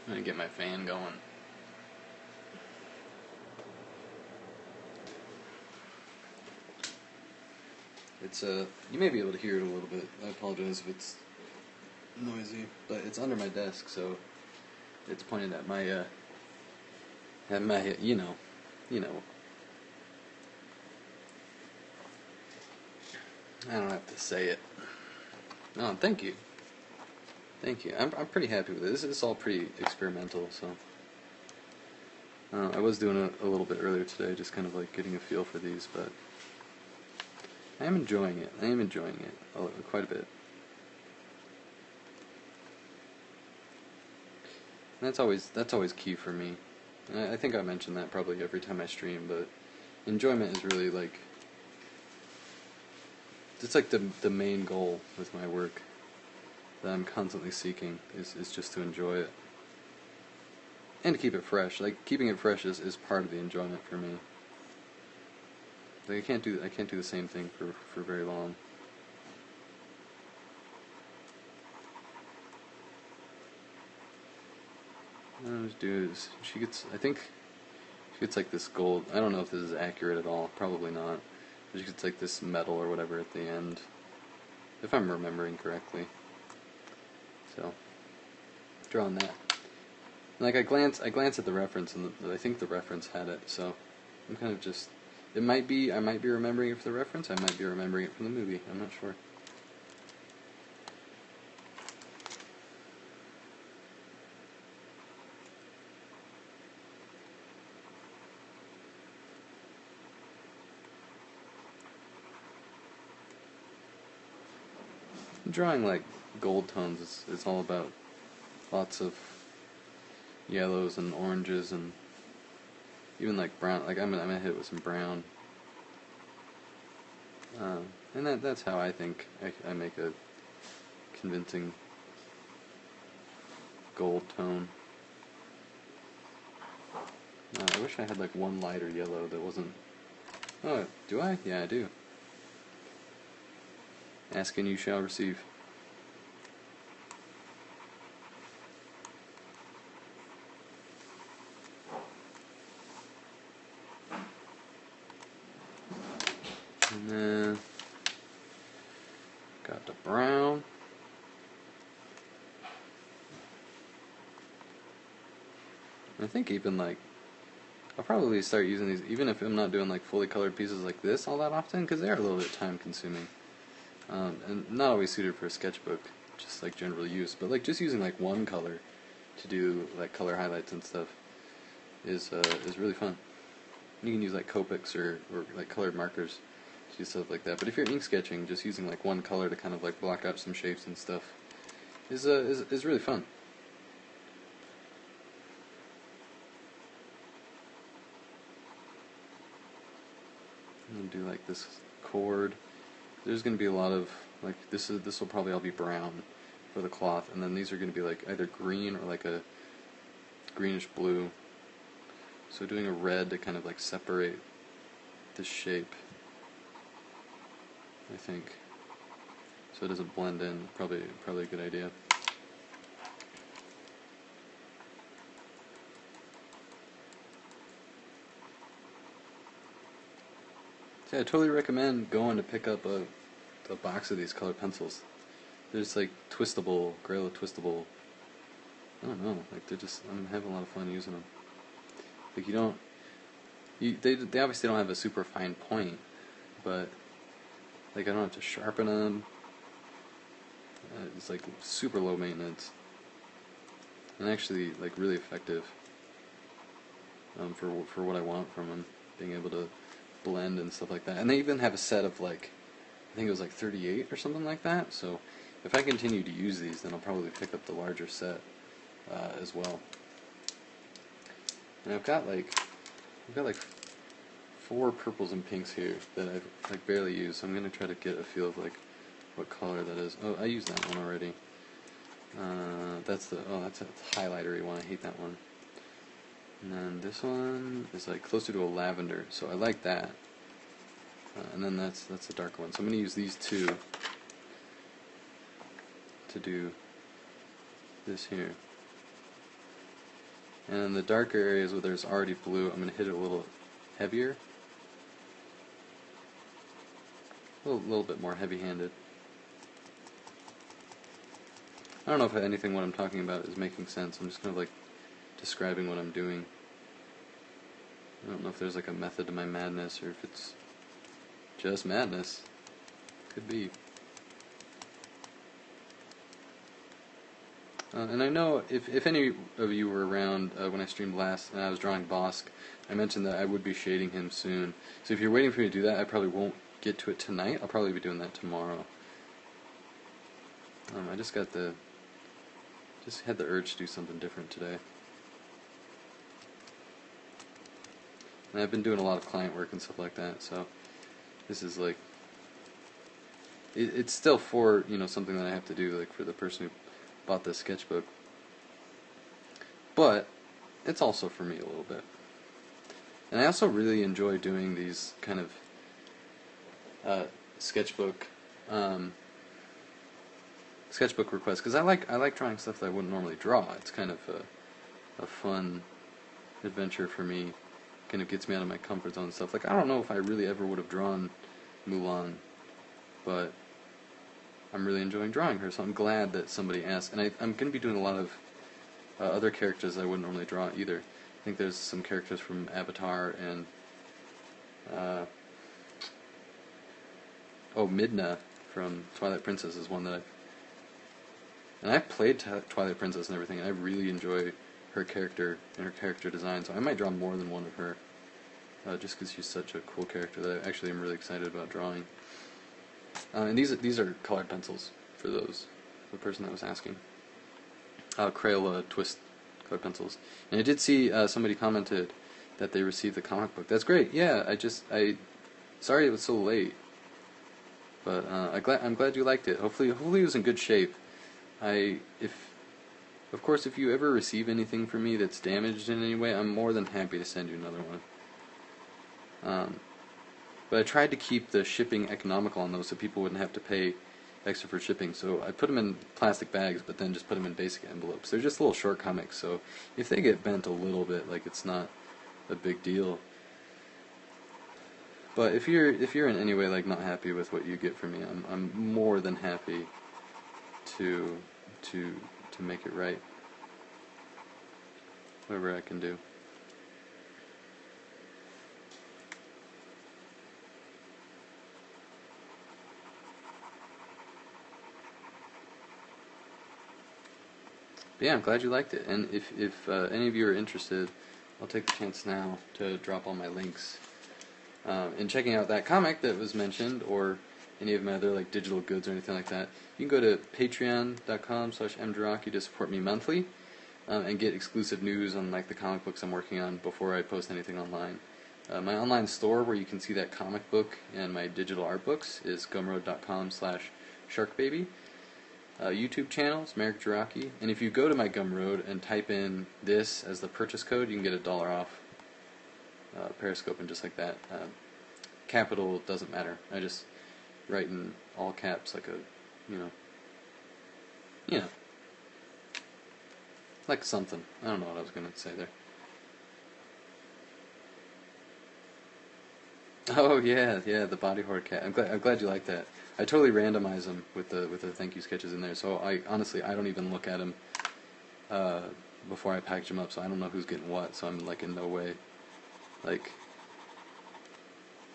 gonna get my fan going. It's you may be able to hear it a little bit. I apologize if it's noisy, but it's under my desk, so it's pointed at my you know. I don't have to say it. No, thank you. Thank you. I'm pretty happy with it. This is all pretty experimental, so. I was doing a little bit earlier today, just kind of like getting a feel for these, but I am enjoying it. Quite a bit. And that's always key for me. And I think I mention that probably every time I stream, but enjoyment is really like, it's like the main goal with my work that I'm constantly seeking is just to enjoy it. And to keep it fresh. Like, keeping it fresh is part of the enjoyment for me. Like, I can't do the same thing for very long. What I was doing is, I think she gets like this gold, I don't know if this is accurate at all, probably not. But she gets like this metal or whatever at the end, if I'm remembering correctly. So, drawing that. And like I glance at the reference, and I think the reference had it, so I'm kind of just It might be, I might be remembering it for the reference, I might be remembering it from the movie, I'm not sure. Drawing like gold tones is all about lots of yellows and oranges and even like brown. Like I'm gonna hit it with some brown, and that's how I think I make a convincing gold tone. I wish I had like one lighter yellow that wasn't. Oh, do I? Yeah, I do. Ask and you shall receive. And then got the brown. I think even like I'll probably start using these even if I'm not doing like fully colored pieces like this all that often because they are a little bit time consuming. And not always suited for a sketchbook, just like general use, but like just using like one color to do like color highlights and stuff is really fun. You can use like Copics or like colored markers to do stuff like that. But if you're ink sketching, just using like one color to kind of like block out some shapes and stuff is really fun. I'm gonna do like this cord. There's going to be a lot of like this will probably all be brown for the cloth, and then these are going to be like either green or like a greenish blue. So doing a red to kind of like separate the shape, I think, so it doesn't blend in. Probably a good idea. So yeah, I totally recommend going to pick up a box of these colored pencils. They're just like twistable, crayola twistable. I don't know, like I'm having a lot of fun using them. Like they obviously don't have a super fine point, but like I don't have to sharpen them. It's like super low maintenance, and actually like really effective for what I want from them, being able to blend and stuff like that. And they even have a set of like I think it was like 38 or something like that. So if I continue to use these, then I'll probably pick up the larger set as well. And I've got like 4 purples and pinks here that I've like barely used. So I'm gonna try to get a feel of like what color that is. Oh, I used that one already. That's a highlightery one. I hate that one. And then this one is like closer to a lavender, so I like that. And then that's the darker one. So I'm going to use these two to do this here. And in the darker areas where there's already blue, I'm going to hit it a little heavier. A little bit more heavy-handed. I don't know if anything what I'm talking about is making sense. I'm just kind of like describing what I'm doing. I don't know if there's like a method to my madness or if it's just madness. Could be. And I know if any of you were around when I streamed last and I was drawing Bosk, I mentioned that I would be shading him soon. So if you're waiting for me to do that, I probably won't get to it tonight. I'll probably be doing that tomorrow. I just had the urge to do something different today. And I've been doing a lot of client work and stuff like that, so this is like it's still for something that I have to do, like for the person who bought this sketchbook, but it's also for me a little bit. And I also really enjoy doing these kind of sketchbook requests because I like drawing stuff that I wouldn't normally draw. It's kind of a fun adventure for me. Kind of gets me out of my comfort zone and stuff. Like I don't know if I really ever would have drawn Mulan, but I'm really enjoying drawing her, so I'm glad that somebody asked. And I'm going to be doing a lot of other characters I wouldn't normally draw either. I think there's some characters from Avatar and Uh, oh, Midna from Twilight Princess is one that and I've played Twilight Princess and everything, and I really enjoy her character and her character design, so I might draw more than one of her, just because she's such a cool character that I actually am really excited about drawing. And these are colored pencils for the person that was asking. Crayola twist colored pencils. And I did see somebody commented that they received the comic book. That's great. Yeah, sorry it was so late, but I'm glad you liked it. Hopefully it was in good shape. Of course, if you ever receive anything from me that's damaged in any way, I'm more than happy to send you another one. But I tried to keep the shipping economical on those so people wouldn't have to pay extra for shipping. So I put them in plastic bags, but then just put them in basic envelopes. They're just little short comics, so if they get bent a little bit, like, it's not a big deal. But if you're in any way like not happy with what you get from me, I'm more than happy to make it right. Whatever I can do. But yeah, I'm glad you liked it. And if any of you are interested, I'll take the chance now to drop all my links. And checking out that comic that was mentioned, or any of my other like digital goods or anything like that, you can go to patreon.com/mjaraki to support me monthly, and get exclusive news on like the comic books I'm working on before I post anything online. My online store where you can see that comic book and my digital art books is gumroad.com/sharkbaby. YouTube channels, Merrick Jaraki, and if you go to my Gumroad and type in this as the purchase code, you can get $1 off Periscope, and just like that. Capital doesn't matter. I just write in all caps like a, like something. I don't know what I was going to say there. Oh yeah, the body horror cat. I'm glad you like that. I totally randomize them with the thank you sketches in there. So I don't even look at them before I package them up. So I don't know who's getting what. So I'm like in no way like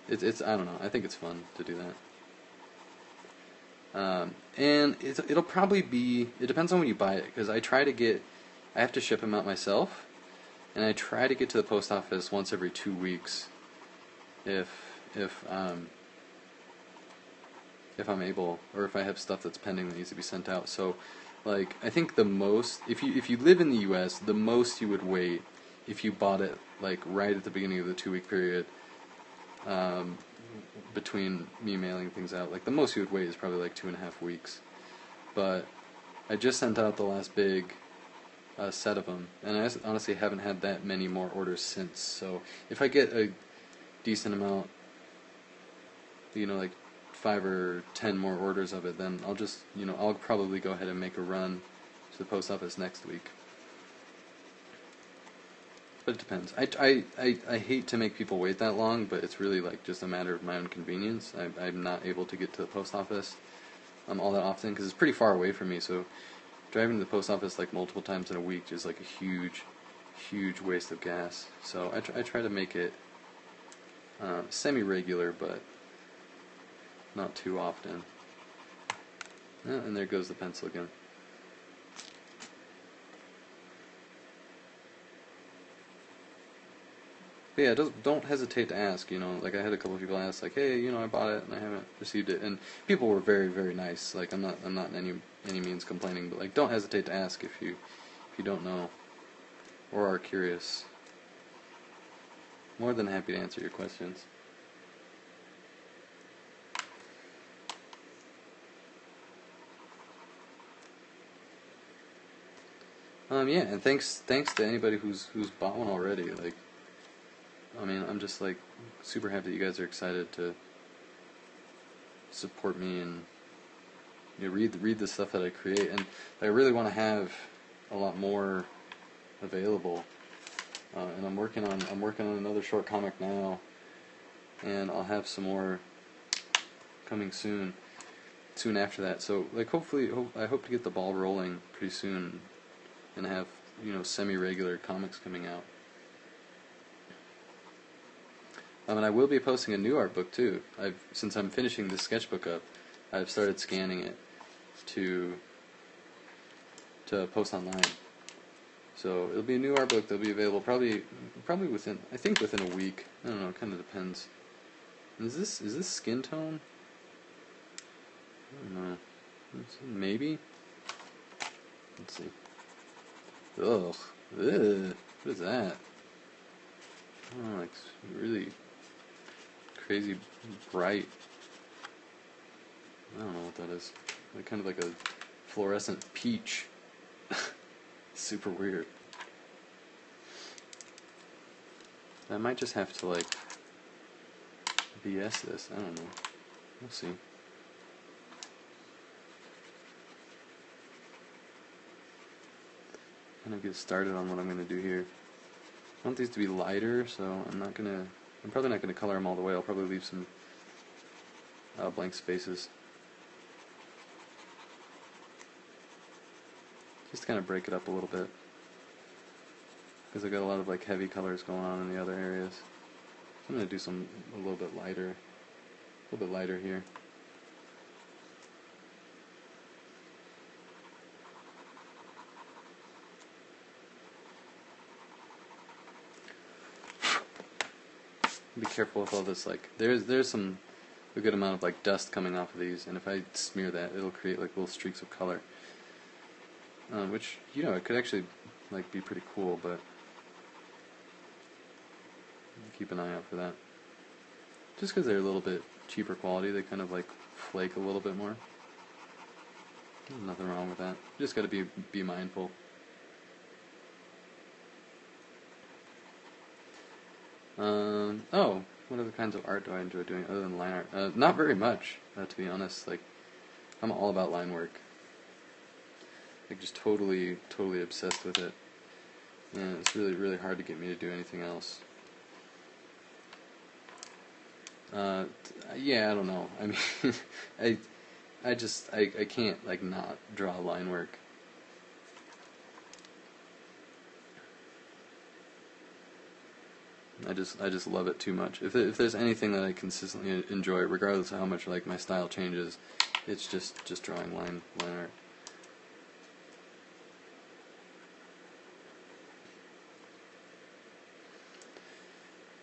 it's I don't know. I think it's fun to do that. And it'll probably be. It depends on when you buy it, because I have to ship them out myself, and I try to get to the post office once every 2 weeks. If I'm able, or if I have stuff that's pending that needs to be sent out. So, like, I think the most, if you live in the U.S., the most you would wait if you bought it like right at the beginning of the 2-week period, between me mailing things out, like the most you would wait is probably like 2.5 weeks. But I just sent out the last big set of them, and I honestly haven't had that many more orders since. So if I get a decent amount, like 5 or 10 more orders of it, then I'll just, I'll probably go ahead and make a run to the post office next week. But it depends. I hate to make people wait that long, but it's really like just a matter of my own convenience. I'm not able to get to the post office all that often, because it's pretty far away from me, so driving to the post office like multiple times in a week is like a huge waste of gas. So I try to make it semi-regular, but not too often. Yeah, and there goes the pencil again. But yeah, don't hesitate to ask. Like I had a couple of people ask, like, hey, I bought it and I haven't received it, and people were very, very nice. Like I'm not in any means complaining, but like don't hesitate to ask if you don't know or are curious. More than happy to answer your questions. Yeah, and thanks to anybody who's bought one already. Like, I mean, I'm just like super happy that you guys are excited to support me and read the stuff that I create, and I really want to have a lot more available. And I'm working on another short comic now, and I'll have some more coming soon after that. So like hopefully I hope to get the ball rolling pretty soon and have semi-regular comics coming out. And I will be posting a new art book too. Since I'm finishing this sketchbook up, I've started scanning it to post online. So it'll be a new art book that'll be available probably within, I think within a week. I don't know, it kind of depends. And is this skin tone? I don't know. Maybe. Let's see. Ugh. Ugh. What is that? Oh, like really crazy bright. I don't know what that is. Like kind of like a fluorescent peach. Super weird. I might just have to like BS this. I don't know. We'll see. Kind of get started on what I'm going to do here. I want these to be lighter, so I'm probably not going to color them all the way. I'll probably leave some blank spaces. Just to kind of break it up a little bit. Because I've got a lot of like heavy colors going on in the other areas. So I'm going to do a little bit lighter here. Be careful with all this, like, there's a good amount of like dust coming off of these, and if I smear that, it'll create like little streaks of color. Which, you know, it could actually like be pretty cool, but keep an eye out for that. Just because they're a little bit cheaper quality, they kind of like flake a little bit more. There's nothing wrong with that. You just got to be mindful. Oh, what other kinds of art do I enjoy doing other than line art? Not very much, to be honest. Like, I'm all about line work. Like, just totally obsessed with it. And it's really hard to get me to do anything else. Yeah, I don't know. I mean, I can't, like, not draw line work. I just love it too much. If there's anything that I consistently enjoy, regardless of how much like my style changes, it's just drawing line art.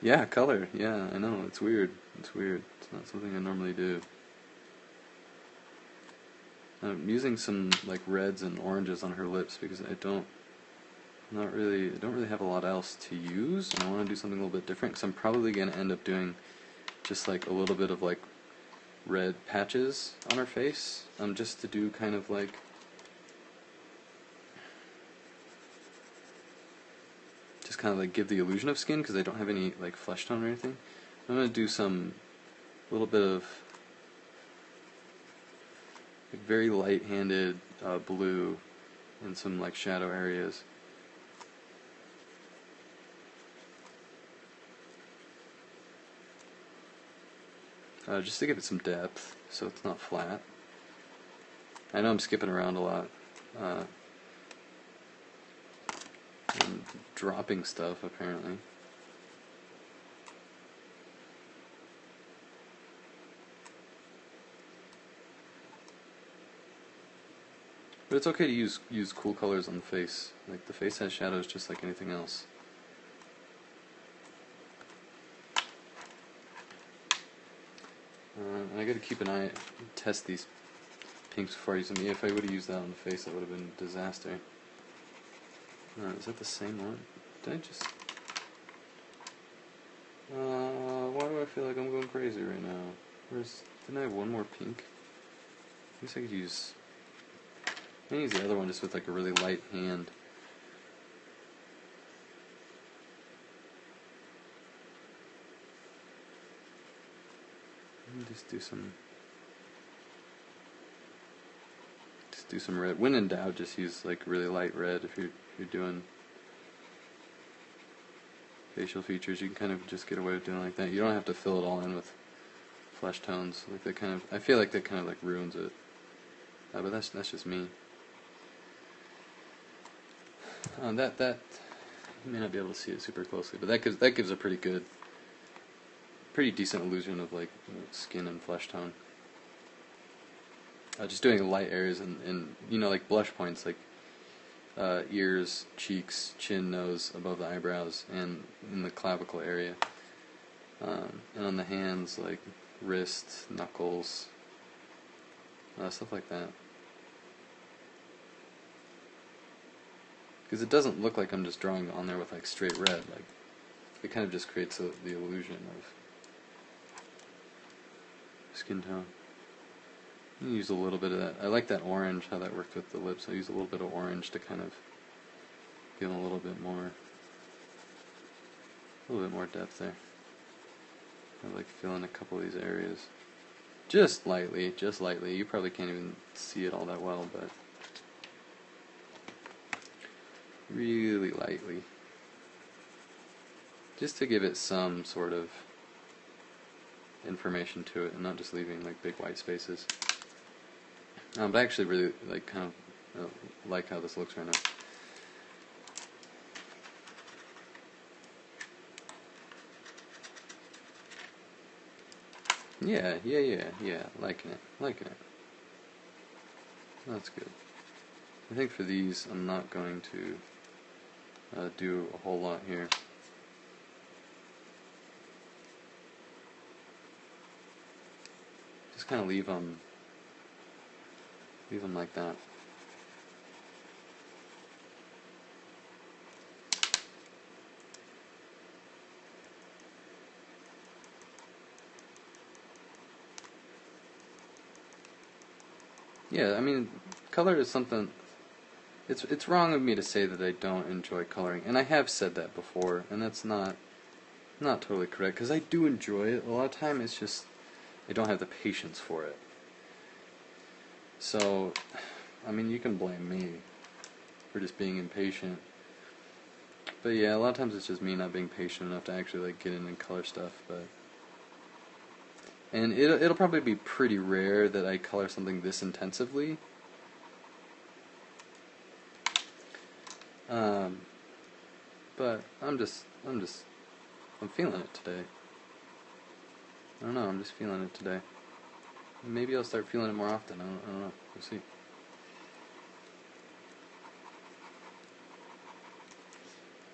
Yeah, color. Yeah, I know. It's weird. It's weird. It's not something I normally do. I'm using some like reds and oranges on her lips because I don't really have a lot else to use, and I want to do something a little bit different, because I'm probably going to end up doing just like a little bit of like red patches on her face, just to do kind of like give the illusion of skin, because I don't have any like flesh tone or anything. I'm going to do some little bit of like very light-handed blue in some like shadow areas. Just to give it some depth, so it's not flat. I know I'm skipping around a lot, and dropping stuff, apparently. But it's okay to use cool colors on the face. Like, the face has shadows just like anything else. And I gotta keep an eye, test these pinks before I use them. If I would have used that on the face, that would have been a disaster. Is that the same one? Did I just... why do I feel like I'm going crazy right now? Didn't I have one more pink? I guess I could use... I can use the other one just with like a really light hand. Let me just do some red. When in doubt, just use like really light red if you're doing facial features. You can kind of just get away with doing it like that. You don't have to fill it all in with flesh tones. Like that kind of, I feel like that kind of like ruins it. But that's just me. That you may not be able to see it super closely, but that gives a pretty good pretty decent illusion of like skin and flesh tone. Just doing light areas and you know, like blush points, like ears, cheeks, chin, nose, above the eyebrows, and in the clavicle area. And on the hands, like wrist, knuckles, stuff like that. Because it doesn't look like I'm just drawing on there with like straight red. Like it kind of just creates the illusion of skin tone. Use a little bit of that. I like that orange, how that worked with the lips. I use a little bit of orange to kind of give them a little bit more depth there. I like filling a couple of these areas. Just lightly, just lightly. You probably can't even see it all that well, but really lightly. Just to give it some sort of information to it and not just leaving like big white spaces. But I actually really like like how this looks right now. Yeah, liking it. That's good. I think for these, I'm not going to do a whole lot here. Just kind of leave them like that. Yeah, I mean, color is something. It's wrong of me to say that I don't enjoy coloring, and I have said that before, and that's not totally correct, because I do enjoy it. A lot of time it's just I don't have the patience for it. So, I mean, you can blame me for just being impatient. But yeah, a lot of times it's just me not being patient enough to actually like get in and color stuff. And it'll probably be pretty rare that I color something this intensively. But I'm feeling it today. I don't know, I'm just feeling it today. Maybe I'll start feeling it more often. I don't know. We'll see.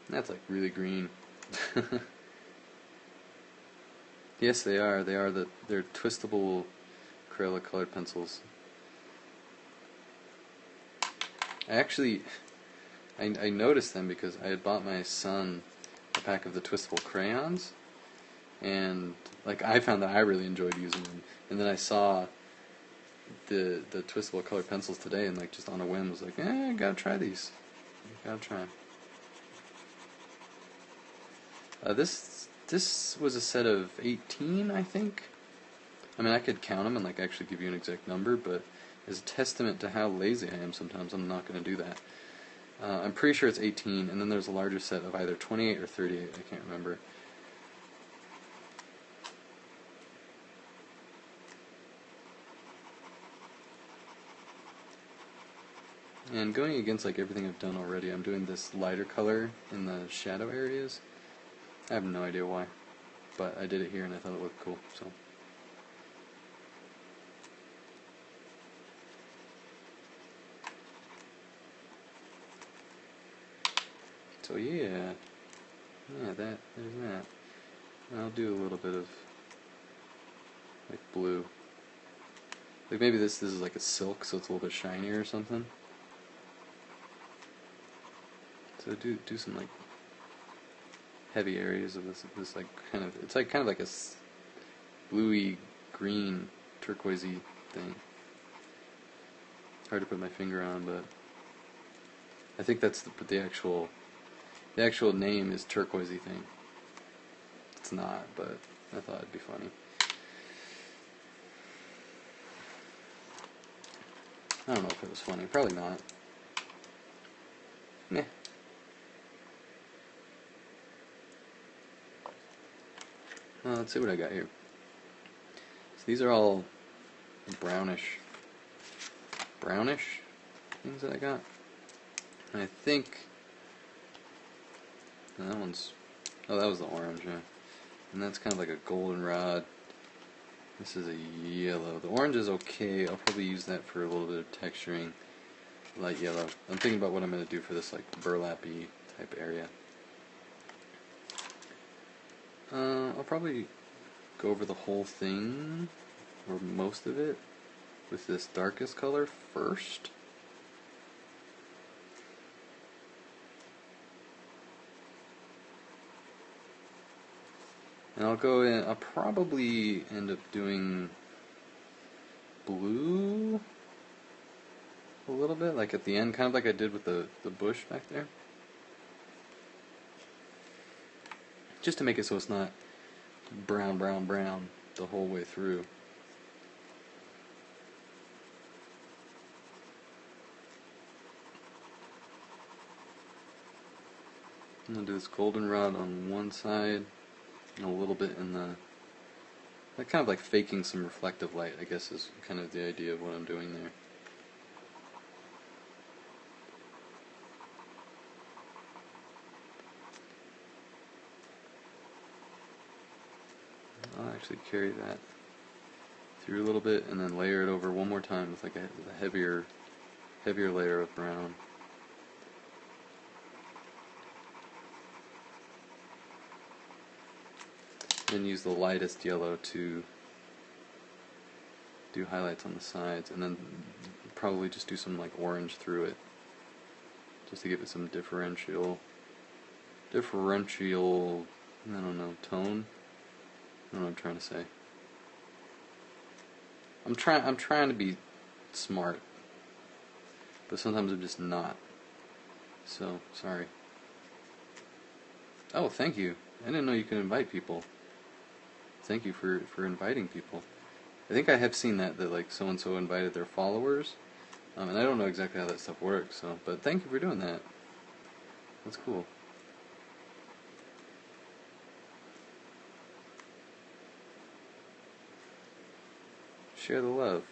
That's like really green. Yes, they are. They're twistable Crayola colored pencils. I noticed them because I had bought my son a pack of the twistable crayons, and like I found that I really enjoyed using them. And then I saw the twistable colored pencils today, and like just on a whim was like, I gotta try these. Gotta try them. This was a set of 18, I think. I mean, I could count them and like actually give you an exact number, but as a testament to how lazy I am sometimes, I'm not going to do that. I'm pretty sure it's 18, and then there's a larger set of either 28 or 38, I can't remember. And going against like everything I've done already, I'm doing this lighter color in the shadow areas. I have no idea why, but I did it here and I thought it looked cool, so yeah, there's that. And I'll do a little bit of like blue. Like maybe this is like a silk, so it's a little bit shinier or something. So do some like heavy areas of this like kind of like a bluey green turquoisey thing. Hard to put my finger on, but I think that's the actual name is turquoisey thing. It's not, but I thought it'd be funny. I don't know if it was funny. Probably not. Meh. Let's see what I got here. So these are all brownish things that I got. And I think that one's. Oh, that was the orange. Yeah. And that's kind of like a goldenrod. This is a yellow. The orange is okay. I'll probably use that for a little bit of texturing. Light yellow. I'm thinking about what I'm going to do for this like burlappy type area. I'll probably go over the whole thing, or most of it, with this darkest color first. And I'll go in, I'll probably end up doing blue a little bit, like at the end, kind of like I did with the bush back there. Just to make it so it's not brown, brown, brown the whole way through. I'm going to do this goldenrod on one side and a little bit in the... That kind of like faking some reflective light, I guess, is kind of the idea of what I'm doing there. I'll actually carry that through a little bit and then layer it over one more time with like a heavier layer of brown. And use the lightest yellow to do highlights on the sides, and then probably just do some like orange through it, just to give it some differential, I don't know, tone. I don't know what I'm trying to say. I'm trying to be smart, but sometimes I'm just not. So, sorry. Oh, thank you. I didn't know you could invite people. Thank you for inviting people. I think I have seen that like so and so invited their followers, and I don't know exactly how that stuff works. So, but thank you for doing that. That's cool. Share the love.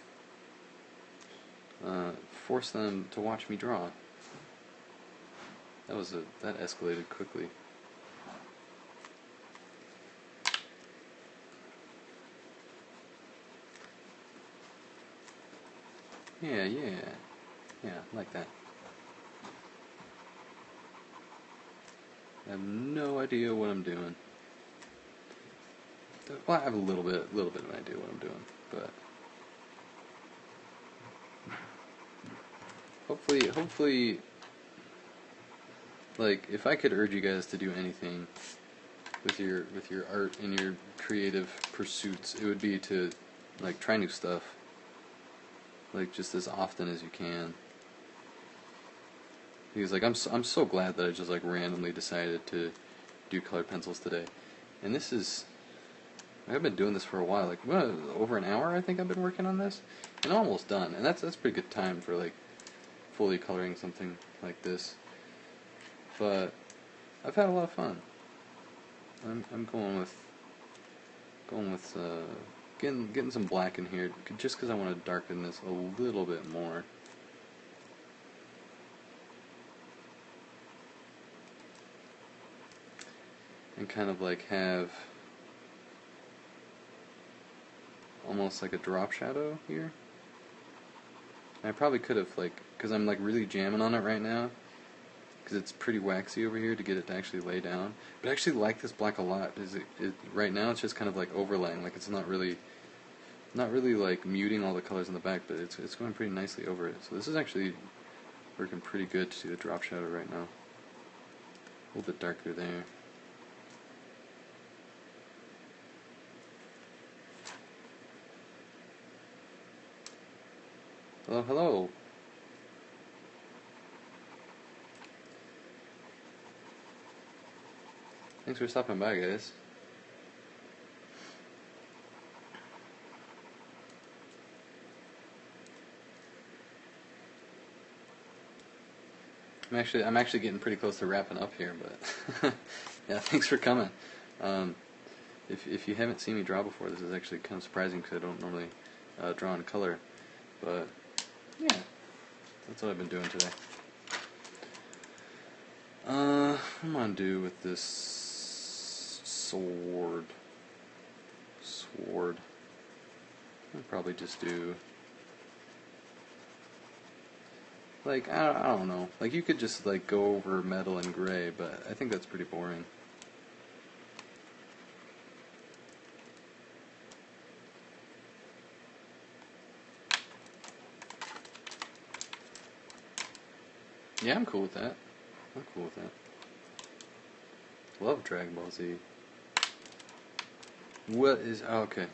Force them to watch me draw. That escalated quickly. Yeah, like that. I have no idea what I'm doing. Well, I have a little bit of an idea what I'm doing, but hopefully, like if I could urge you guys to do anything with your art and your creative pursuits, it would be to like try new stuff, like just as often as you can. Because like I'm so glad that I just like randomly decided to do colored pencils today, and I've been doing this for a while, like over an hour I think I've been working on this, and almost done, and that's pretty good time for like fully coloring something like this. But I've had a lot of fun. I'm going with getting some black in here, just because I want to darken this a little bit more. And kind of like have almost like a drop shadow here. And I probably could have like, because I'm like really jamming on it right now, because it's pretty waxy over here to get it to actually lay down. But I actually like this black a lot, because right now it's just kind of like overlaying, like it's not really like muting all the colors in the back, but it's going pretty nicely over it. So this is actually working pretty good to see the drop shadow right now. A little bit darker there. Hello, hello. Thanks for stopping by, guys. I'm actually getting pretty close to wrapping up here, but yeah, thanks for coming. If you haven't seen me draw before, this is actually kind of surprising because I don't normally draw in color, but yeah, that's what I've been doing today. What am I gonna do with this sword? sword. I'll probably just do, like, I don't know. Like, you could just, like, go over metal and gray, but I think that's pretty boring. Yeah, I'm cool with that. I'm cool with that. Love Dragon Ball Z. What is... Oh, okay.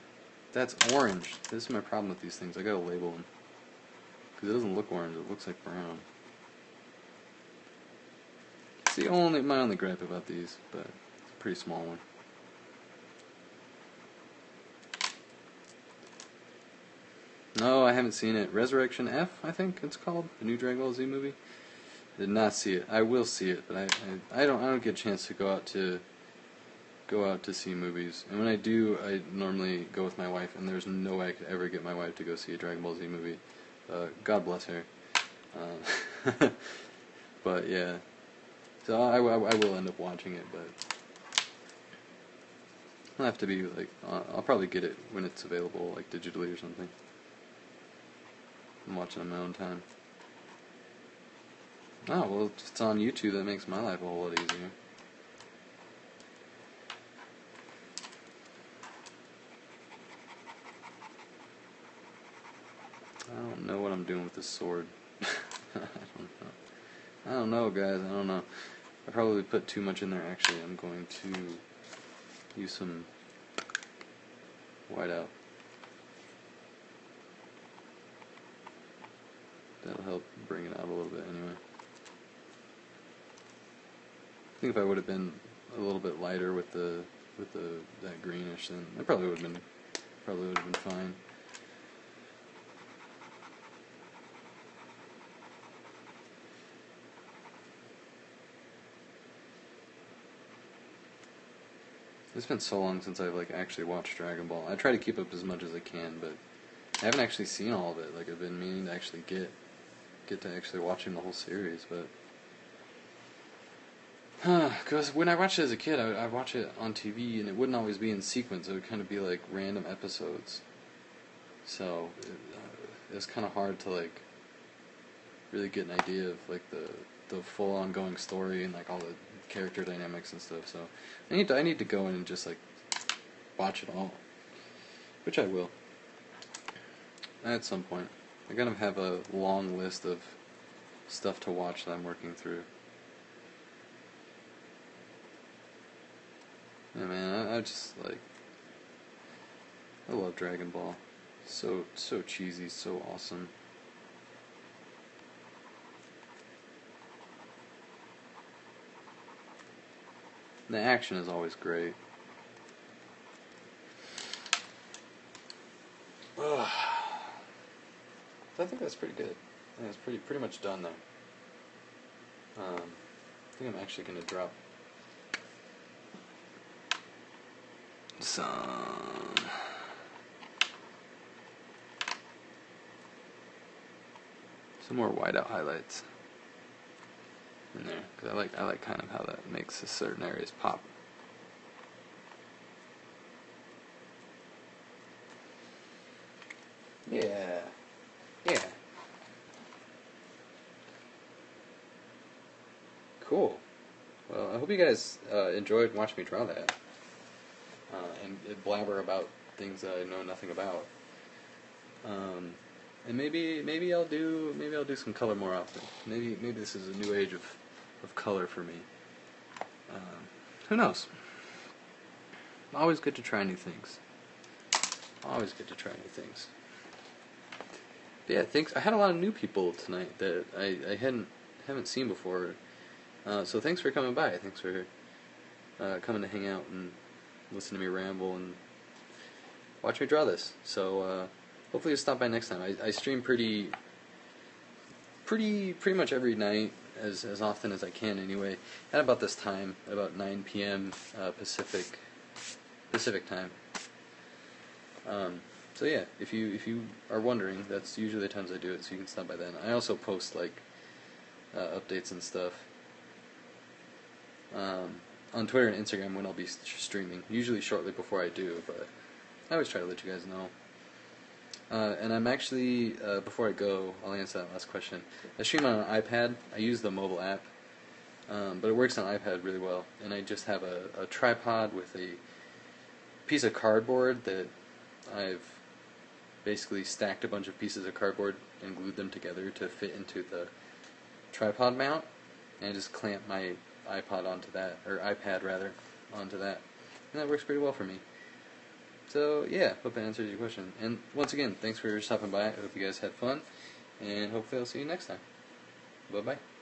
That's orange. This is my problem with these things. I gotta label them. Because it doesn't look orange. It looks like brown. It's my only gripe about these, but it's a pretty small one. No, I haven't seen it. Resurrection F, I think it's called. The new Dragon Ball Z movie. I did not see it. I will see it, but I don't get a chance to go out to see movies. And when I do, I normally go with my wife, and there's no way I could ever get my wife to go see a Dragon Ball Z movie. God bless her. But yeah, so I will end up watching it, but I'll have to be like, I'll probably get it when it's available, like digitally or something. I'm watching on my own time. Oh, well, if it's on YouTube, that makes my life a whole lot easier. I don't know what I'm doing with this sword. I don't know. I don't know, guys. I don't know. I probably put too much in there, actually. I'm going to use some whiteout. That'll help bring it out a little bit, anyway. I think if I would have been a little bit lighter with that greenish, then it probably would have been fine. It's been so long since I've like actually watched Dragon Ball. I try to keep up as much as I can, but I haven't actually seen all of it. Like, I've been meaning to actually get to actually watching the whole series, but because when I watched it as a kid, I'd watch it on TV, and it wouldn't always be in sequence. It would kind of be like random episodes. So it was kind of hard to like really get an idea of like the full ongoing story and like all the character dynamics and stuff. So I need to go in and just like watch it all, which I will at some point. I kind of have a long list of stuff to watch that I'm working through. Yeah, man, I just like, I love Dragon Ball. So cheesy, so awesome. The action is always great. Ugh. I think that's pretty good. I think it's pretty much done there. I think I'm actually going to drop some more whiteout highlights in there, because I like kind of how that makes certain areas pop. Yeah. Cool. Well, I hope you guys enjoyed watching me draw that, and blabber about things that I know nothing about. And maybe I'll do some color more often. Maybe this is a new age of color for me. Who knows? Always good to try new things. But yeah, thanks. I had a lot of new people tonight that I haven't seen before. So thanks for coming by. Thanks for coming to hang out and listen to me ramble and watch me draw this. So hopefully you'll stop by next time. I stream pretty much every night, as often as I can anyway, at about this time, about 9 p.m. Pacific time. So yeah, if you are wondering, that's usually the times I do it, so you can stop by then. I also post like updates and stuff on Twitter and Instagram when I'll be streaming, usually shortly before I do, but I always try to let you guys know. And I'm actually, before I go, I'll answer that last question. I stream on an iPad. I use the mobile app, but it works on iPad really well. And I just have a tripod with a piece of cardboard that I've basically stacked a bunch of pieces of cardboard and glued them together to fit into the tripod mount. And I just clamp my iPod onto that, or iPad rather, onto that. And that works pretty well for me. So, yeah, hope that answers your question. And once again, thanks for stopping by. I hope you guys had fun, and hopefully I'll see you next time. Bye-bye.